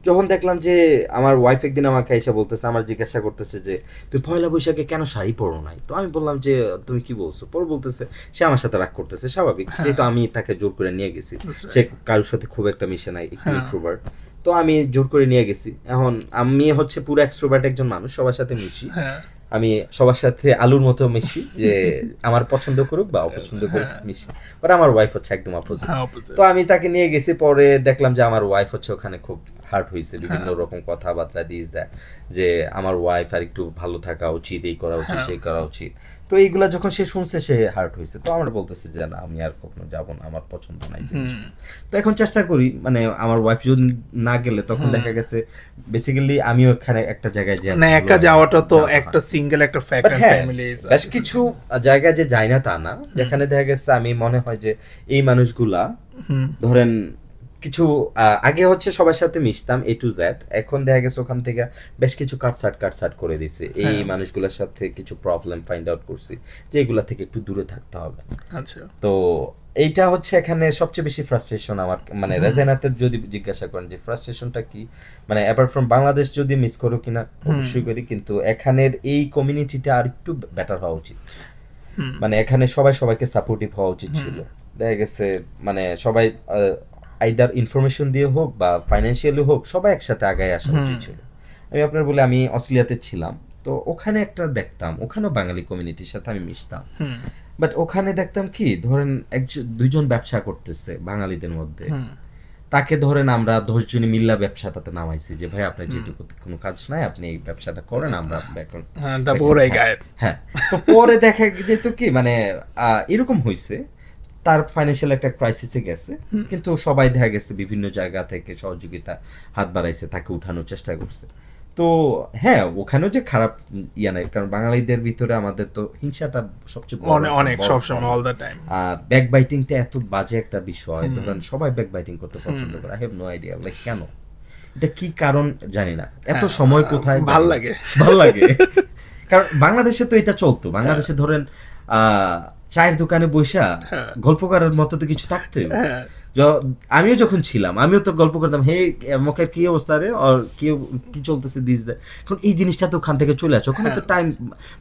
যখন দেখলাম যে আমার ওয়াইফ একদিন আমাকে এসে বলতেছে, আমার জিজ্ঞাসা করতেছে যে তুই পয়লা বৈশাখে কেন শাড়ি পরো নাই, তো আমি বললাম যে তুমি কি বলছো, পরে বলতেছে সে আমার সাথে রাগ করতেছে, স্বাভাবিক, যেহেতু আমি তাকে জোর করে নিয়ে গেছি, সে কারোর সাথে খুব একটা মিশে নাই, একটু ইন্ট্রোভার্ট, তো আমি জোর করে নিয়ে গেছি। এখন আমি হচ্ছে পুরো এক্সট্রোভার্ট একজন মানুষ, সবার সাথে মিশি, আমি সবার সাথে আলুর মতো মিশি, যে আমার পছন্দ করুক বা অপছন্দ করুক মিশি, বাট আমার ওয়াইফ হচ্ছে একদম অপোজিট। তো আমি তাকে নিয়ে গেছি, পরে দেখলাম যে আমার ওয়াইফ হচ্ছে ওখানে খুব হার্ট হয়েছে, বিভিন্ন রকম কথাবার্তা দিস দেয় যে আমার ওয়াইফ আর একটু ভালো থাকা উচিত, এই করা উচিত, সেই করা উচিত। তো এইগুলা যখন সে শুনছে সে হার্ট হয়েছে, তো আমরা বলতেছি যে না আমি আর কখনো যাবো না, আমার পছন্দ নাই। তো এখন চেষ্টা করি মানে আমার ওয়াইফ যদি না গেলে, তখন দেখা গেছে বেসিক্যালি আমিও এখানে একটা জায়গায় যাই না, একা যাওয়াটা তো একটা সিঙ্গেল একটা ফ্যাক্টর, ফ্যামিলি বেশ কিছু জায়গায় যে যায় না তা না, যেখানে দেখা গেছে আমি মনে হয় যে এই মানুষগুলা ধরেন কিছু আগে হচ্ছে সবার সাথে মিশতাম এ টু জেড, এখন দেখা গেছে ওখান থেকে বেশ কিছু কাটসাট করে দিছে, এই মানুষগুলোর সাথে কিছু প্রবলেম ফাইন্ড আউট করছি যে এগুলা থেকে একটু দূরে থাকতে হবে। আচ্ছা, তো এইটা হচ্ছে এখানে সবচেয়ে বেশি ফ্রাস্ট্রেশন আমার, মানে রেজানাতের যদি জিজ্ঞাসা করেন যে ফ্রাস্ট্রেশনটা কি, মানে অ্যাপার্ট ফ্রম বাংলাদেশ যদি মিস করো কিনা, অবশ্যই করি, কিন্তু এখানের এই কমিউনিটিটা আর একটু বেটার হওয়া উচিত, মানে এখানে সবাইকে সাপোর্টিভ হওয়া উচিত ছিল। দেখা গেছে মানে সবাই আইদার ইনফরমেশন দিয়ে হোক বা ফাইন্যান্সিয়ালি হোক, সবাই একসাথে আগায় আসা উচিত ছিল। আমি আপনার বলে আমি অস্ট্রেলিয়াতে ছিলাম, তো ওখানে একটা দেখতাম, ওখানেও বাঙালি কমিউনিটির সাথে আমি মিশতাম, বাট ওখানে দেখতাম কি ধরেন দুইজন ব্যবসা করতেছে বাঙালিদের মধ্যে, তাকে ধরেন আমরা 10 জনে মিল্লা ব্যবসাটাতে নামাইছি যে ভাই আপনার যেটুকু কোনো কাজ নাই আপনি এই ব্যবসাটা করেন, আমরা হ্যাঁ। তো পরে দেখা যেত কি মানে এরকম হয়েছে, তার ফাইন্যান্সিয়াল একটা ক্রাইসিসে গেছে, কিন্তু সবাই দেখা গেছে বিভিন্ন জায়গা থেকে সহযোগিতা হাত বাড়াইছে, তাকে উঠানোর চেষ্টা করছে। তো হ্যাঁ ওখানেও যে খারাপ ইয়া নাই, কারণ বাঙালিদের ভিতরে আমাদের তো হিংসাটা সবচেয়ে অনেক সবসময় অল দ্য টাইম, আর ব্যাক বাইটিংটা এত বাজে একটা বিষয়, ধরেন সবাই ব্যাক বাইটিং করতে পছন্দ করে, I have no idea like কেন, এটা কি কারণ জানি না, এত সময় কোথায় ভাল লাগে কারণ বাংলাদেশে তো এটা চলতো, বাংলাদেশে ধরেন চায়ের দোকানে বসা গল্প করার মতো তো কিছু থাকতো। আমিও যখন ছিলাম আমিও তো গল্প করতাম, হে মুখের কি অবস্থা রে, আর কি চলতেছে দিস দেয়। এখন এই জিনিসটা তো ওখান থেকে চলে আসছে, ওখানে তো টাইম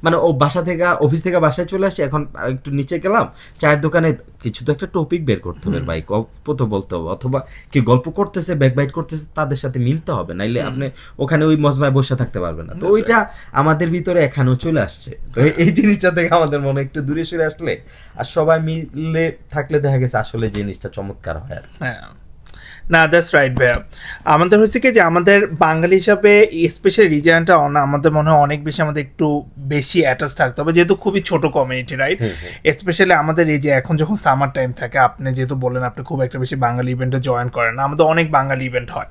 মানে ও বাসা থেকে অফিস থেকে বাসায় চলে আসছে, এখন একটু নিচে গেলাম চায়ের দোকানে, কিছু তো একটা টপিক বের করতে হবে ভাই, গল্প তো বলতে হবে, অথবা কি গল্প করতেছে ব্যাকবাইট করতেছে তাদের সাথে মিলতে হবে, নাইলে আপনি ওখানে ওই মজমায় বসে থাকতে পারবেন না। তো ওইটা আমাদের ভিতরে এখানেও চলে আসছে, তো এই জিনিসটা থেকে আমাদের মনে একটু দূরে সরে আসলে আর সবাই মিলে থাকলে দেখা গেছে আসলে জিনিসটা চমৎকার হয় আর কি। না দ্যাটস রাইট ভাইয়া, আমাদের হচ্ছে কি যে আমাদের বাঙালি হিসাবে স্পেশাল রিজনটা আমাদের মনে হয় অনেক বেশি আমাদের একটু বেশি অ্যাটাচ থাকতে হবে, যেহেতু খুবই ছোট কমিউনিটি, রাইট? স্পেশালি আমাদের এই যে এখন যখন সামার টাইম থাকে, আপনি যেহেতু বললেন আপনি খুব একটা বেশি বাঙালি ইভেন্টে জয়েন করেন না, আমাদের অনেক বাঙালি ইভেন্ট হয়,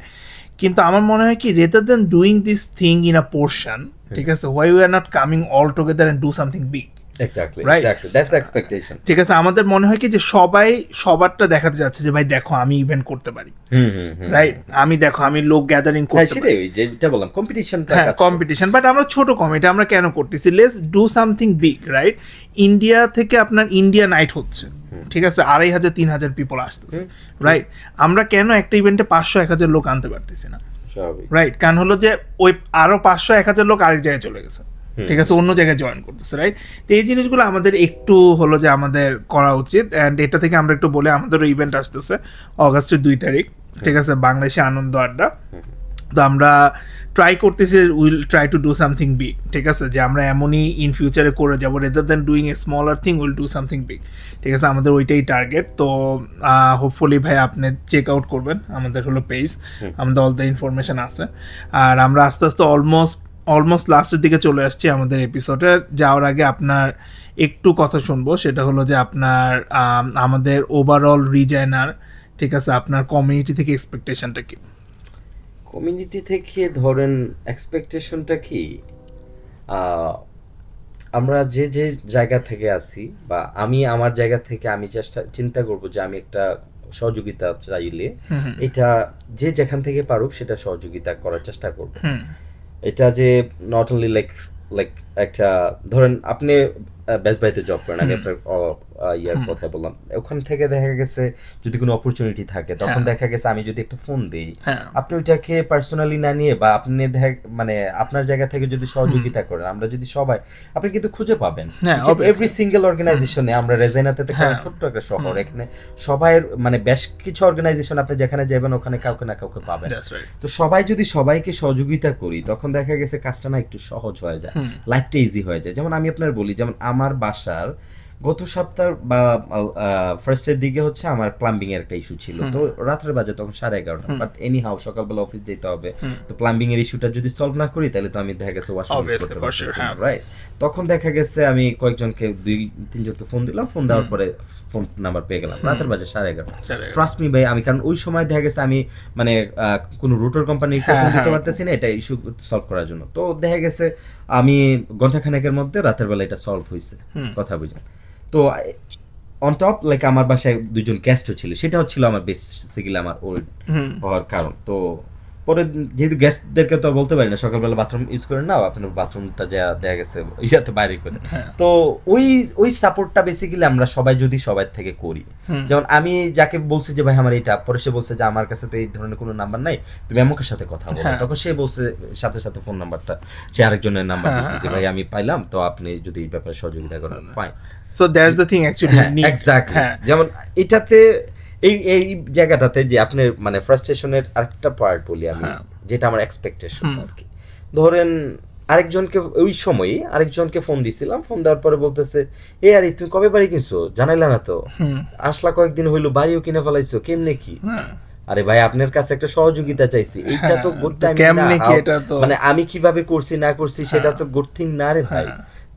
কিন্তু আমার মনে হয় কি rather than doing this thing in a portion, ঠিক আছে, why we are not coming all together and do something big, exactly Right? Exactly that's expectation. ঠিক আছে, আমাদের মনে হয় কি যে সবাই সবারটা দেখাতে যাচ্ছে যে ভাই দেখো আমি ইভেন্ট করতে পারি, রাইট, আমি দেখো আমি লোক গ্যাদারিং হ্যাঁ করতে পারি, সেটাই যেটা বললাম কম্পিটিশনটা হ্যাঁ কম্পিটিশন। বাট আমরা ছোট কম, এটা আমরা কেন করতেছি? Let's do something big, right? India থেকে আপনার ইন্ডিয়া নাইট হচ্ছে, ঠিক আছে, 2500-3000 পিপল আসতেছে, রাইট? আমরা কেন একটা ইভেন্টে 500-1000 লোক আনতে পারতেছি না, স্বাভাবিক। রাইট? কারণ হলো যে ওই আরো 500-1000 লোক আরেক জায়গায় চলে গেছে, ঠিক আছে, অন্য জায়গায় জয়েন করতেছে, রাইট? তো এই জিনিসগুলো আমাদের একটু হলো যে আমাদের করা উচিত। অ্যান্ড এটা থেকে আমরা একটু বলে, আমাদেরও ইভেন্ট আসতেছে অগাস্টের 2 তারিখ, ঠিক আছে, বাংলাদেশে আনন্দ আড্ডা। তো আমরা ট্রাই করতেছি, will try to do something big, ঠিক আছে, যে আমরা এমনই ইন ফিউচারে করে যাবো, rather than doing a smaller thing, will do something big, ঠিক আছে, আমাদের ওইটাই টার্গেট। তো হোপফুলি ভাই আপনি চেক আউট করবেন আমাদের হলো পেজ, আমাদের অল দ্য ইনফরমেশন আছে। আর আমরা আস্তে আস্তে অলমোস্ট লাস্টের দিকে চলে আসছি আমাদের এপিসোডে। যাওয়ার আগে আপনার একটু কথা শুনবো, সেটা হলো যে আপনার আমাদের ওভারঅল রিজাইনার, ঠিক আছে, আপনার কমিউনিটি থেকে এক্সপেকটেশনটা কি? কমিউনিটি থেকে ধরেন এক্সপেকটেশনটা কি, আমরা যে যে জায়গা থেকে আসি বা আমি আমার জায়গা থেকে আমি চিন্তা করব যে আমি একটা সহযোগিতা চাইলে এটা যে যেখান থেকে পারুক সেটা সহযোগিতা করার চেষ্টা করব। এটা যে নট অনলি লাইক একটা ধরেন আপনি বেস্ট বাইতে জব করেন, আমি আপনার ইয়ার কথা বললাম, ওখান থেকে দেখা গেছে যদি কোনো অপরচুনিটি থাকে তখন দেখা গেছে আমি যদি একটা ফোন দিই, আপনি ওইটাকে পার্সোনালি না নিয়ে বা আপনি মানে আপনার জায়গা থেকে যদি সহযোগিতা করেন, আমরা যদি সবাই, আপনি কিন্তু খুঁজে পাবেন এভরি সিঙ্গেল অর্গানাইজেশনে। আমরা রেজাইনাতে ছোট্ট একটা শহর, এখানে সবাই মানে বেশ কিছু অর্গানাইজেশন আপনি যেখানে যাবেন ওখানে কাউকে না কাউকে পাবেন। তো সবাই যদি সবাইকে সহযোগিতা করি তখন দেখা গেছে কাজটা না একটু সহজ হয়ে যায়, লাইফটা ইজি হয়ে যায়। যেমন আমি আপনার বলি, যেমন আমার বাসার গত সপ্তাহ বা ফার্স্টের দিকে হচ্ছে আমার প্লাম্বিং এর একটা ইস্যু ছিল, তো রাতের বাজে তখন 11:30, বাট এনি হাউ সকালবেলা অফিস যেতে হবে, তো প্লাম্বিং এর ইস্যুটা যদি সলভ না করি তাহলে তো আমি দেখা গেছে ওয়াশিং ইউজ করতে পারছি না, রাইট? তখন দেখা গেছে আমি কয়েকজনকে 2-3 জনকে ফোন দিলাম, ফোন দেওয়ার পরে ফোন নাম্বার পেয়ে গেলাম, রাতের বাজে 11:30। ট্রাস্ট মি ভাই, আমি কারণ ওই সময় দেখা গেছে আমি মানে কোনো রুটার কোম্পানির ফোন দিতে পারতেছি না এটা ইস্যু সলভ করার জন্য, তো দেখা গেছে আমি ঘন্টাখানেকের মধ্যে রাতের বেলা এটা সলভ হয়েছে, কথা বুঝেন। তো অন টপ লাইক আমার বাসায় 2জন গেস্টও ছিল, সেটা হচ্ছিল আমার বেসিক্যালি আমার ওল্ড হওয়ার কারণ। তো পরে যেহেতু গেস্টদেরকে তো বলতে পারি না সকালবেলা বাথরুম ইউজ করেন না, আপনার বাথরুমটা যা দেখা গেছে ইয়াতে বাইরে করে, তো ওই সাপোর্টটা বেসিক্যালি আমরা সবাই যদি সবাই থেকে করি। যেমন আমি যাকে বলছি যে ভাই আমার এটা, পরে সে বলছে যে আমার কাছে তো এই ধরনের কোনো নাম্বার নাই, তুমি অমুকের সাথে কথা বলো, তখন সে বলছে সাথে সাথে ফোন নাম্বারটা সে আরেকজনের নাম্বার দিয়েছে যে ভাই আমি পাইলাম, তো আপনি যদি এই ব্যাপারে সহযোগিতা করেন, fine. So that's the thing actually. Exactly. যেমন এটাতে এই জায়গাটাতে যে আপনার মানে ফ্রাস্ট্রেশনের আরেকটা পার্ট বলি আমি, যেটা আমার এক্সপেকটেশন আর কি। ধরেন আরেকজনকে ওই সময়ই আরেকজনকে ফোন দিছিলাম, ফোন দেওয়ার পরে বলতেছে এ আরে তুমি কবে বাড়ি কিনছো জানাইলা না তো, আসলা কয়েকদিন হইলো, বাড়িও কিনে ফেলাইছো, কেমনে কি? আরে ভাই আপনার কাছে একটা সহযোগিতা চাইছি, এইটা তো গুড টাইম না, মানে আমি কিভাবে করছি না করছি সেটা তো গুড থিং না রে ভাই।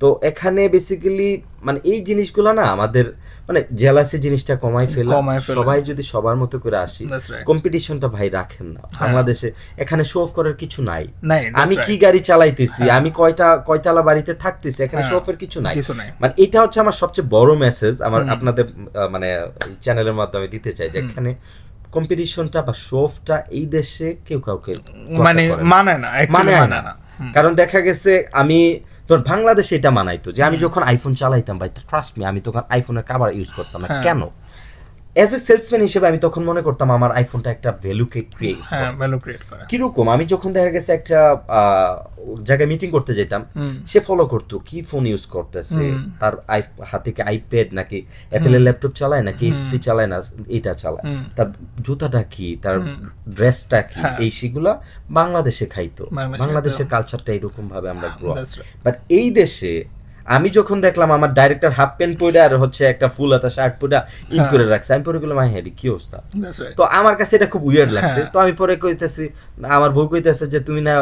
তো এখানে বেসিক্যালি মানে এই জিনিসগুলো না আমাদের মানে জেলাসি জিনিসটা কমাই ফেলে সবাই যদি সবার মতো করে আসি, কম্পিটিশনটা ভাই রাখেন না বাংলাদেশে। এখানে শো অফ করার কিছু নাই, আমি কি গাড়ি চালাইতেছি, আমি কয়তলা বাড়িতে থাকতেছি, এখানে শো অফের কিছু নাই। মানে এটা হচ্ছে আমার সবচেয়ে বড় মেসেজ আমার আপনাদের মানে চ্যানেলের মাধ্যমে দিতে চাই, যে এখানে কম্পিটিশনটা বা শো অফটা এই দেশে কেউ কাউকে মানে না। কারণ দেখা গেছে আমি তোর বাংলাদেশে এটা মানাইতো যে আমি যখন আইফোন চালাইতাম ভাই, ট্রাস্ট মি, আমি তখন আইফোনের কভার ইউজ করতাম না। কেন? এজ এ সেলসম্যান হিসেবে আমি তখন মনে করতাম আমার আইফোনটা একটা ভ্যালুকে ক্রিয়েট করে। কিরকম আমি যখন দেখা গেছে একটা জায়গায় মিটিং করতে যেতাম, সে ফলো করতো কি ফোন ইউজ করতেছে, তার হাতে কি আইপ্যাড নাকি অ্যাপেলের ল্যাপটপ চালায় নাকি এইচপি চালায় না এটা চালায়, তার জুতাটা কি, তার ড্রেসটা কি, এই সেগুলা বাংলাদেশে খাইতো। বাংলাদেশের কালচারটা এরকম ভাবে আমরা গ্রো আপ। বাট এই দেশে আমি যখন দেখলাম আমার ডাইরেক্টর হাফ প্যান্ট পরে আর হচ্ছে একটা ফুল হাতা শার্ট পরে ইন করে রাখছে, আমি পরে গেলাম হ্যাঁ কি অবস্থা। তো আমার কাছে এটা খুব উইয়ার্ড লাগছে। তো আমি পরে কইতেছি, আমার বউ কইতেছে যে তুমি না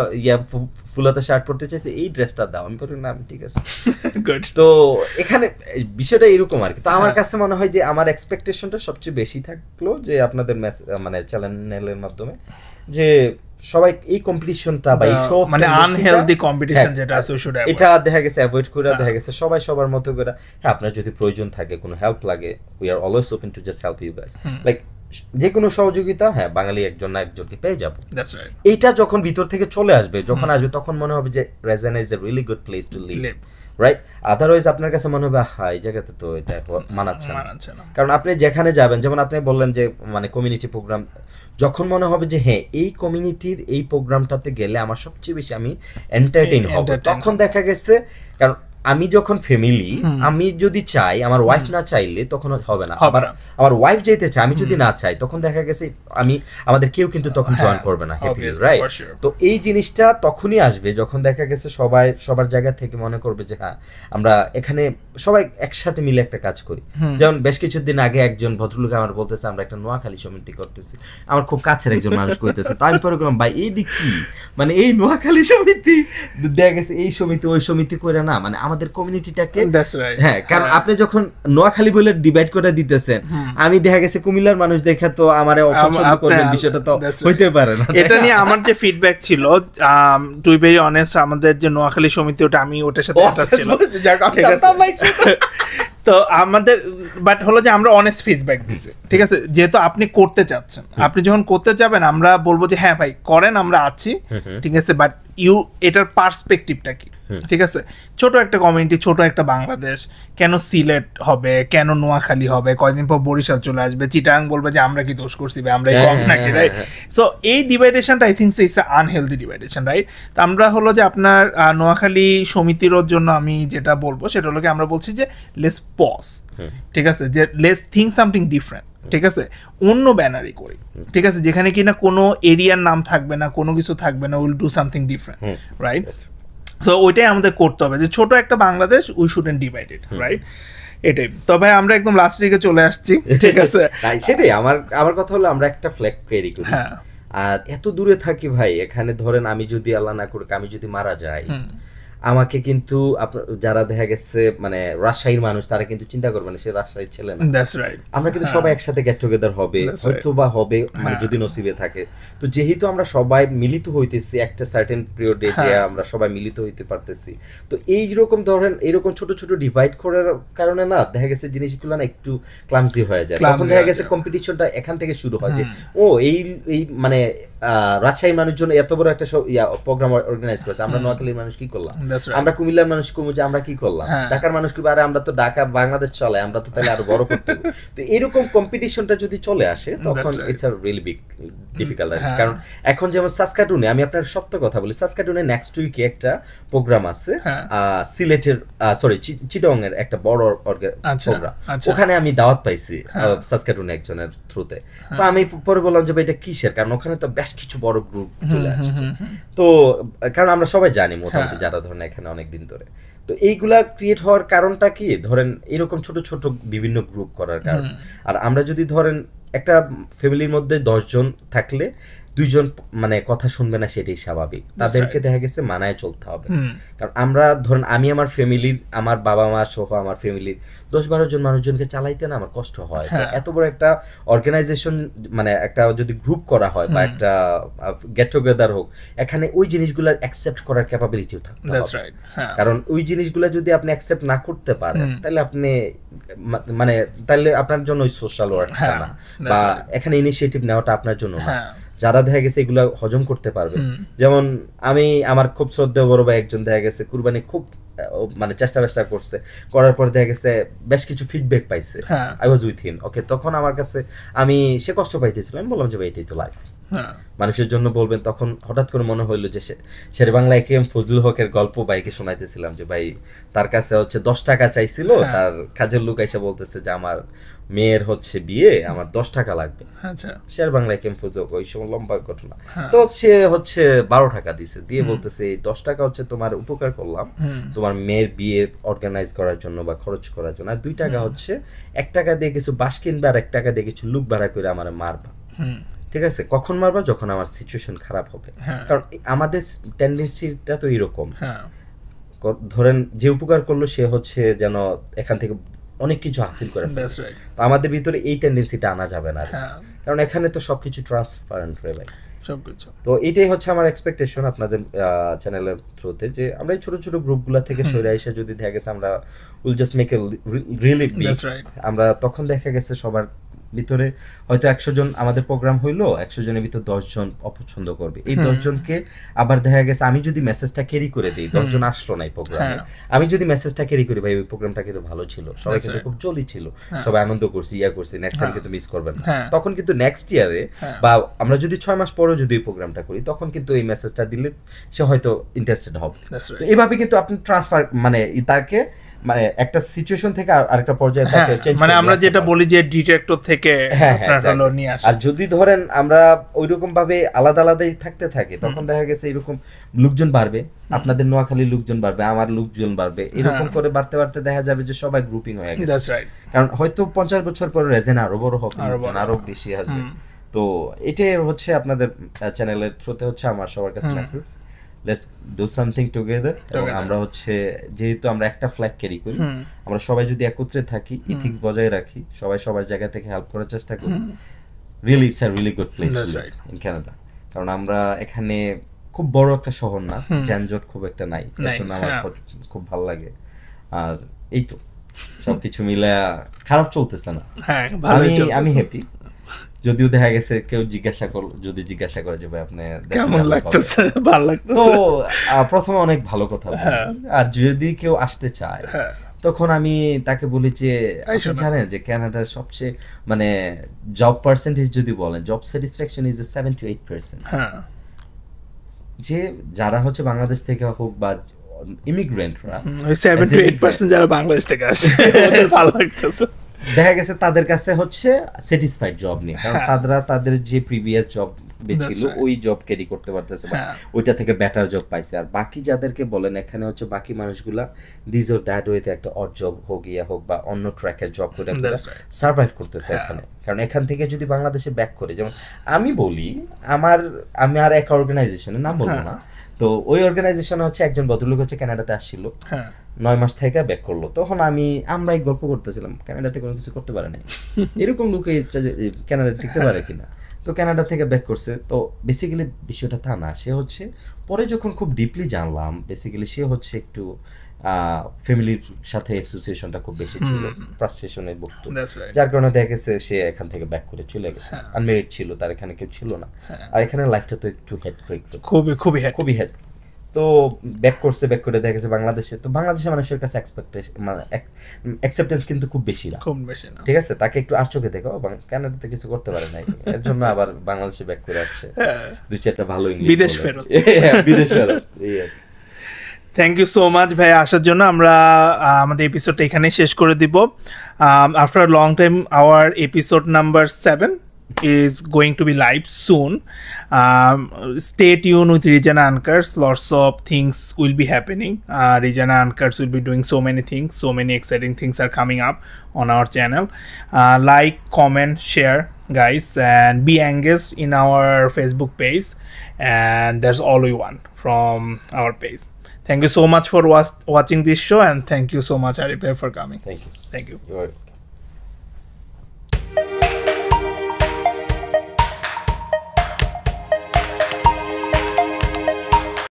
ফুল হাতা শার্ট পরতে চাইছো, এই ড্রেসটা দাও। আমি পরে না ঠিক আছে। তো এখানে বিষয়টা এরকম আর কি। তো আমার কাছে মনে হয় যে আমার এক্সপেকটেশনটা সবচেয়ে বেশি থাকলো যে আপনাদের মানে চ্যানেলের মাধ্যমে যে সবাই এই কম্পিটিশনটা বা এই শো মানে আনহেলদি কম্পিটিশন যেটা আছে শুড এটা দেখা গেছে অ্যাভয়েড করে, দেখা গেছে সবাই সবার মতো করে। হ্যাঁ, আপনার যদি প্রয়োজন থাকে, কোনো হেল্প লাগে, we are always open to just help you guys. Like যে কোনো সহযোগিতা, হ্যাঁ, বাঙালি একজন না একজনকে পেয়ে যাবো। এইটা যখন ভিতর থেকে চলে আসবে, যখন আসবে, তখন মনে হবে যে রেজানা is a really good place to live, right? Otherwise আপনার কাছে মনে হবে হাই জায়গাতে তো এটা মানাচ্ছে না। কারণ আপনি যেখানে যাবেন, যেমন আপনি বললেন যে মানে কমিউনিটি প্রোগ্রাম, যখন মনে হবে যে হ্যাঁ এই কমিউনিটির এই প্রোগ্রামটাতে গেলে আমার সবচেয়ে বেশি আমি এন্টারটেইন হব, তখন দেখা গেছে, কারণ আমি যখন ফ্যামিলি, আমি যদি চাই, আমার ওয়াইফ না চাইলে তখন হবে না। আবার আমার ওয়াইফ যেতে চায়, আমি যদি না চাই, তখন দেখা গেছে আমাদের কেউ কিন্তু তখন জয়েন করবে না হ্যাপিলি, রাইট? তো এই জিনিসটা তখনই আসবে যখন দেখা গেছে সবাই সবার জায়গা থেকে মনে করবে যে হ্যাঁ আমরা এখানে সবাই একসাথে মিলে একটা কাজ করি। যেমন বেশ কিছুদিন আগে একজন ভদ্রলোক আমার বলতেছে আমরা একটা নোয়াখালী সমিতি করতেছি, আমার খুব কাছের একজন মানুষ কইতেছে। তাই আমি পরে বললাম ভাই এই কি, মানে এই নোয়াখালী সমিতি, দেখা গেছে এই সমিতি ওই সমিতি করে না, মানে আমাদের কমিউনিটিটাকে, হ্যাঁ, কারণ আপনি যখন নোয়াখালী বলে ডিভাইড করে দিতেছেন, আমি দেখা গেছে কুমিল্লার মানুষ দেখে তো আমারে অপছন্দ করবেন, বিষয়টা তো হইতে পারে না। এটা নিয়ে আমার যে ফিডব্যাক ছিল, টু বি ভেরি অনেস্ট, আমাদের যে নোয়াখালী সমিতি ওটা আমি ওটার সাথে একটা ছিল, ঠিক আছে? তো আমাদের বাট হলো যে আমরা অনেস্ট ফিডব্যাক দিছি, ঠিক আছে? যেহেতু আপনি করতে চাচ্ছেন, আপনি যখন করতে যাবেন আমরা বলবো যে হ্যাঁ ভাই করেন, আমরা আছি, ঠিক আছে? বাট এটার পার্সপেক্টিভটা কি, ঠিক আছে? ছোট একটা কমিউনিটি, ছোট একটা বাংলাদেশ, কেন সিলেট হবে, কেন নোয়াখালী হবে, কয়দিন পর বরিশাল চলে আসবে, চিটাগাং বলবে যে আমরা কি দোষ করছি, আমরা কম নাকি, রাইট? সো এই ডিভাইডেশনটা I think it's unhealthy division, right? তো আমরা হলো যে আপনার নোয়াখালী সমিতির জন্য আমি যেটা বলবো সেটা হলো কি, আমরা বলছি যে লেটস পজ, ঠিক আছে? যে লেটস থিঙ্ক সামথিং ডিফারেন্ট, ঠিক আছে? অন্য ব্যানারই করি, ঠিক আছে? যেখানে কিনা কোনো এরিয়ার নাম থাকবে না, কোনো কিছু থাকবে না, will do something different, right? So ওইটাই আমাদের করতে হবে, যে ছোট একটা Bangladesh, we shouldn't divide it, right? এটাই। তবে আমরা একদম লাস্ট দিকে চলে আসছি, ঠিক আছে? সেটাই আমার কথা হলো আমরা একটা ফ্ল্যাগ ক্যারি করি, আর এত দূরে থাকি ভাই, এখানে ধরেন আমি যদি আল্লাহ না করুক আমি যদি মারা যাই, আমাকে কিন্তু যারা দেখা গেছে মানে রাজশাহীর মানুষ, তারা কিন্তু চিন্তা করবে না সে রাজশাহীর ছেলে না। আমরা কিন্তু সবাই একসাথে গেট টুগেদার হবে, হয়তো বা হবে, মানে যদি নসিবে থাকে। তো যেহেতু আমরা সবাই মিলিত হইতেছি একটা সার্টেন পিরিয়ডে, যে আমরা সবাই মিলিত হইতে পারতেছি, তো এইরকম ধরেন এরকম ছোট ছোট ডিভাইড করার কারণে না দেখা গেছে জিনিসগুলো না একটু ক্লামসি হয়ে যায়। তখন দেখা গেছে কম্পিটিশনটা এখান থেকে শুরু হয় যে ও এই মানে রাজশাহীর মানুষজন এত বড় একটা প্রোগ্রাম অর্গানাইজ করেছে, আমরা নোয়াখালীর মানুষ কি করলাম, আমরা কুমিল্লার মানুষ কমু যে আমরা কি করলাম, ঢাকার মানুষ কি, আরে আমরা তো ঢাকা বাংলাদেশ চলে, আমরা তো তাহলে আরো বড় করতে। তো এরকম কম্পিটিশনটা যদি চলে আসে তখন it's a really big difficult. কারণ এখন যেমন সাসকাটুনে, আমি আপনার সত্য কথা বলি, সাসকাটুনে নেক্সট উইকে একটা প্রোগ্রাম আছে, সিলেটের চিটং এর একটা বড় প্রোগ্রাম, ওখানে আমি দাওয়াত পাইছি সাসকাটুনে একজনের থ্রুতে। তো আমি পরে বললাম যে এটা কিসের, কারণ ওখানে তো বেশ কিছু বড় গ্রুপ চলে আসছে। তো কারণ আমরা সবাই জানি মোটামুটি যারা ধরেন এখানে অনেকদিন ধরে, তো এইগুলা ক্রিয়েট হওয়ার কারণটা কি, ধরেন এরকম ছোট ছোট বিভিন্ন গ্রুপ করার কারণ। আর আমরা যদি ধরেন একটা ফ্যামিলির মধ্যে 10 জন থাকলে 2 জন মানে কথা শুনবে না, সেটাই স্বাভাবিক, তাদেরকে দেখা গেছে মানায় চলতে হবে। কারণ আমরা ধরেন আমি আমার ফ্যামিলির, আমার বাবা মা সহ আমার ফ্যামিলির 10-12 জন মানুষজনকে চালাইতে না আমার কষ্ট হয়। তো এত বড় একটা অর্গানাইজেশন, মানে একটা যদি গ্রুপ করা হয় বা একটা গেট টুগেদার হোক, এখানে ওই জিনিসগুলোর অ্যাকসেপ্ট করার ক্যাপাবিলিটিও থাকতে হবে। কারণ ওই জিনিসগুলো যদি আপনি অ্যাকসেপ্ট না করতে পারেন, তাহলে আপনি মানে তাহলে আপনার জন্য ওই সোশ্যাল ওয়ার্কটা না, বা এখানে ইনিশিয়েটিভ নেওয়াটা আপনার জন্য না। যারা দেখা গেছে এগুলো হজম করতে পারবে, যেমন আমি আমার খুব শ্রদ্ধেয় বড় ভাই একজন দেখা গেছে কুরবানি খুব মানে চেষ্টা করছে, করার পর দেখা গেছে বেশ কিছু ফিডব্যাক পাইছে, আই ওয়াজ উইথ হিম, ওকে? তখন আমার কাছে সে কষ্ট পাইতেছিল, আমি বললাম যে ভাই এটাই তো লাইফ, মানুষের জন্য বলবেন। তখন হঠাৎ করে মনে হইলো যে শেরে বাংলা একেএম ফজলুল হকের গল্প ভাইকে শোনাইতেছিলাম, যে ভাই তার কাছে 10 টাকা চাইছিল, তার কাজের লোক এসে বলতেছে যে আমার মেয়ের বিয়ে, আমার 10 টাকা লাগবে। শের বাংলা একেএম ফজলুল ওই সময় লম্বা ঘটনা। তো সে 12 টাকা দিছে, দিয়ে বলতেছে এই 10 টাকা তোমার উপকার করলাম তোমার মেয়ের বিয়ে অর্গানাইজ করার জন্য বা খরচ করার জন্য, আর 2 টাকা 1 টাকা দিয়ে কিছু বাস কিনবে, আর 1 টাকা দিয়ে কিছু লোক ভাড়া করে আমার মারবা। ঠিক আছে, কখন মারবা, যখন আমার সিচুয়েশন খারাপ হবে। কারণ আমাদের টেন্ডেন্সিটা তো এরকম, ধরেন যে উপকার করলো সে যেন এখান থেকে অনেক কিছু হাসিল করে ফেলে। তো আমাদের ভিতরে এই টেন্ডেন্সিটা আনা যাবে না, কারণ এখানে তো সবকিছু ট্রান্সপারেন্ট হয়ে যায়। সবকিছু। তো এটাই হচ্ছে আমার এক্সপেকটেশন আপনাদের চ্যানেলের থ্রুতে, যে আমরা এই ছোট ছোট গ্রুপগুলা থেকে সরে এসে যদি দেখা গেছে আমরা will just make a really big, আমরা তখন দেখা গেছে সবার ভিতরে হয়তো 100 জন আমাদের প্রোগ্রাম হইলো, 100 জনের ভিতর 10 জন অপছন্দ করবে, এই 10 জনকে আবার দেখা গেছে আমি যদি মেসেজটা ক্যারি করে দিই, 10 জন আসলো না এই প্রোগ্রামে, আমি যদি মেসেজটা ক্যারি করি ভাই ওই প্রোগ্রামটা কিন্তু ভালো ছিল, সবাই কিন্তু খুব জলি ছিল, সবাই আনন্দ করছি, করছি, নেক্সট টাইম কিন্তু মিস করবেন না, তখন কিন্তু নেক্সট ইয়ারে বা আমরা যদি 6 মাস পরেও যদি এই প্রোগ্রামটা করি তখন কিন্তু এই মেসেজটা দিলে সে হয়তো ইন্টারেস্টেড হবে। তো এইভাবে কিন্তু আপনি ট্রান্সফার মানে তাকে মানে একটা সিচুয়েশন থেকে আরেকটা পর্যায়ে তাকে চেঞ্জ, মানে আমরা যেটা বলি যে ডিটেক্টর থেকে আপনার হলো নিয়ে আসা। আর যদি ধরেন আমরা ওইরকম ভাবে আলাদা আলাদাই থাকতে থাকি তখন দেখা গেছে এরকম লোকজন বাড়বে, আপনাদের নোয়াখালীর লোকজন বাড়বে, আমার লোকজন বাড়বে, এরকম করে বাড়তে বাড়তে দেখা যাবে যে সবাই গ্রুপিং হয়ে গেছে। কারণ হয়তো 50 বছর পরে রেজেন আরো বড় হবে, আরো বেশি আসবে। তো এটাই হচ্ছে আপনাদের চ্যানেলের থ্রুতে হচ্ছে আমার সবার কাছে message, let's do something together. এবং আমরা হচ্ছে যেহেতু আমরা একটা ফ্ল্যাগ ক্যারি করি, আমরা সবাই যদি একত্রে থাকি, ইথিক্স বজায় রাখি, সবাই সবার জায়গা থেকে হেল্প করার চেষ্টা করি, really it's a really good place in Canada. কারণ আমরা এখানে খুব বড় একটা শহর না, যানজট খুব একটা নাই, এর জন্য আমার খুব ভালো লাগে। আর এই তো সবকিছু মিলে খারাপ চলতেছে না, আমি হ্যাপি। যদিও দেখা গেছে কেউ যদি জিজ্ঞাসা করে যে ভাই আপনি কেমন লাগতেছে, ভালো লাগতেছে, তো প্রথমে অনেক ভালো কথা বলি। আর যদি কেউ আসতে চায় তখন আমি তাকে বলি যে আপনি জানেন যে কানাডার সবচেয়ে মানে জব পার্সেন্টেজ যদি বলেন, জব স্যাটিসফ্যাকশন ইজ 7 to 8%। যে যারা হচ্ছে বাংলাদেশ থেকে হোক বা ইমিগ্রেন্টরা 7 to 8% যারা বাংলাদেশ থেকে আসে ওদের ভালো লাগতেছে, দেখা গেছে তাদের কাছে হচ্ছে স্যাটিসফাইড জব নিয়ে, কারণ তাদের যে প্রিভিয়াস জব ছিল ওই জব ক্যারি করতে পারতেছে বা ওইটা থেকে বেটার জব পাইছে। আর বাকি যাদেরকে বলেন এখানে হচ্ছে বাকি মানুষগুলা দিস অর দ্যাট ওয়েতে একটা অড জব হোক ইয়া হোক বা অন্য ট্র্যাকের জব করে সার্ভাইভ করতেছে এখানে। কারণ এখান থেকে যদি বাংলাদেশে ব্যাক করে, যেমন আমি বলি আমি আর এক অর্গানাইজেশনের নাম বলবো না, তো ওই অর্গানাইজেশনে হচ্ছে একজন ভদ্রলোক হচ্ছে কানাডাতে আসছিল, 9 মাস থেকে ব্যাক করলো, তখন আমরা এই গল্প করতেছিলাম কানাডাতে কোনো কিছু করতে পারে নাই, এরকম লোকে কানাডা টিকতে পারে কিনা। তো কানাডা থেকে ব্যাক করছে, তো বেসিক্যালি বিষয়টা তা না, সে হচ্ছে পরে যখন খুব ডিপলি জানলাম বেসিক্যালি সে হচ্ছে একটু ফ্যামিলির সাথে অ্যাসোসিয়েশনটা খুব বেশি ছিল, ফ্রাস্ট্রেশনে ভুগত, যার কারণে দেখা গেছে সে এখান থেকে ব্যাক করে চলে গেছে, আনমেরিড ছিল, তার এখানে কেউ ছিল না, আর এখানে লাইফটা তো একটু হেডক্রিক, খুবই হেড। তো ব্যাক করে দেখা গেছে বাংলাদেশে, তো বাংলাদেশের মানুষের কাছে মানে অ্যাকসেপ্টেন্স কিন্তু খুব বেশি না, ঠিক আছে, তাকে একটু আর চোখে দেখো, কানাডাতে কিছু করতে পারে নাই, এর জন্য আবার বাংলাদেশে ব্যাক করে আসছে, 2-4টা ভালো ইংলিশ বিদেশ ফেরত। থ্যাংক ইউ সো মাচ ভাই আসার জন্য। আমরা আমাদের এপিসোডটা এখানে শেষ করে দিব। After long time our episode number 7 is going to be live soon. Stay tuned with Regina Anchors. Lots of things will be happening. Regina Anchors will be doing so many things. So many exciting things are coming up on our channel. Like, comment, share, guys, and be engaged in our Facebook page. And that's all we want from our page. Thank you so much for watching this show, and thank you so much, Arif, for coming. Thank you. Thank you. You're welcome.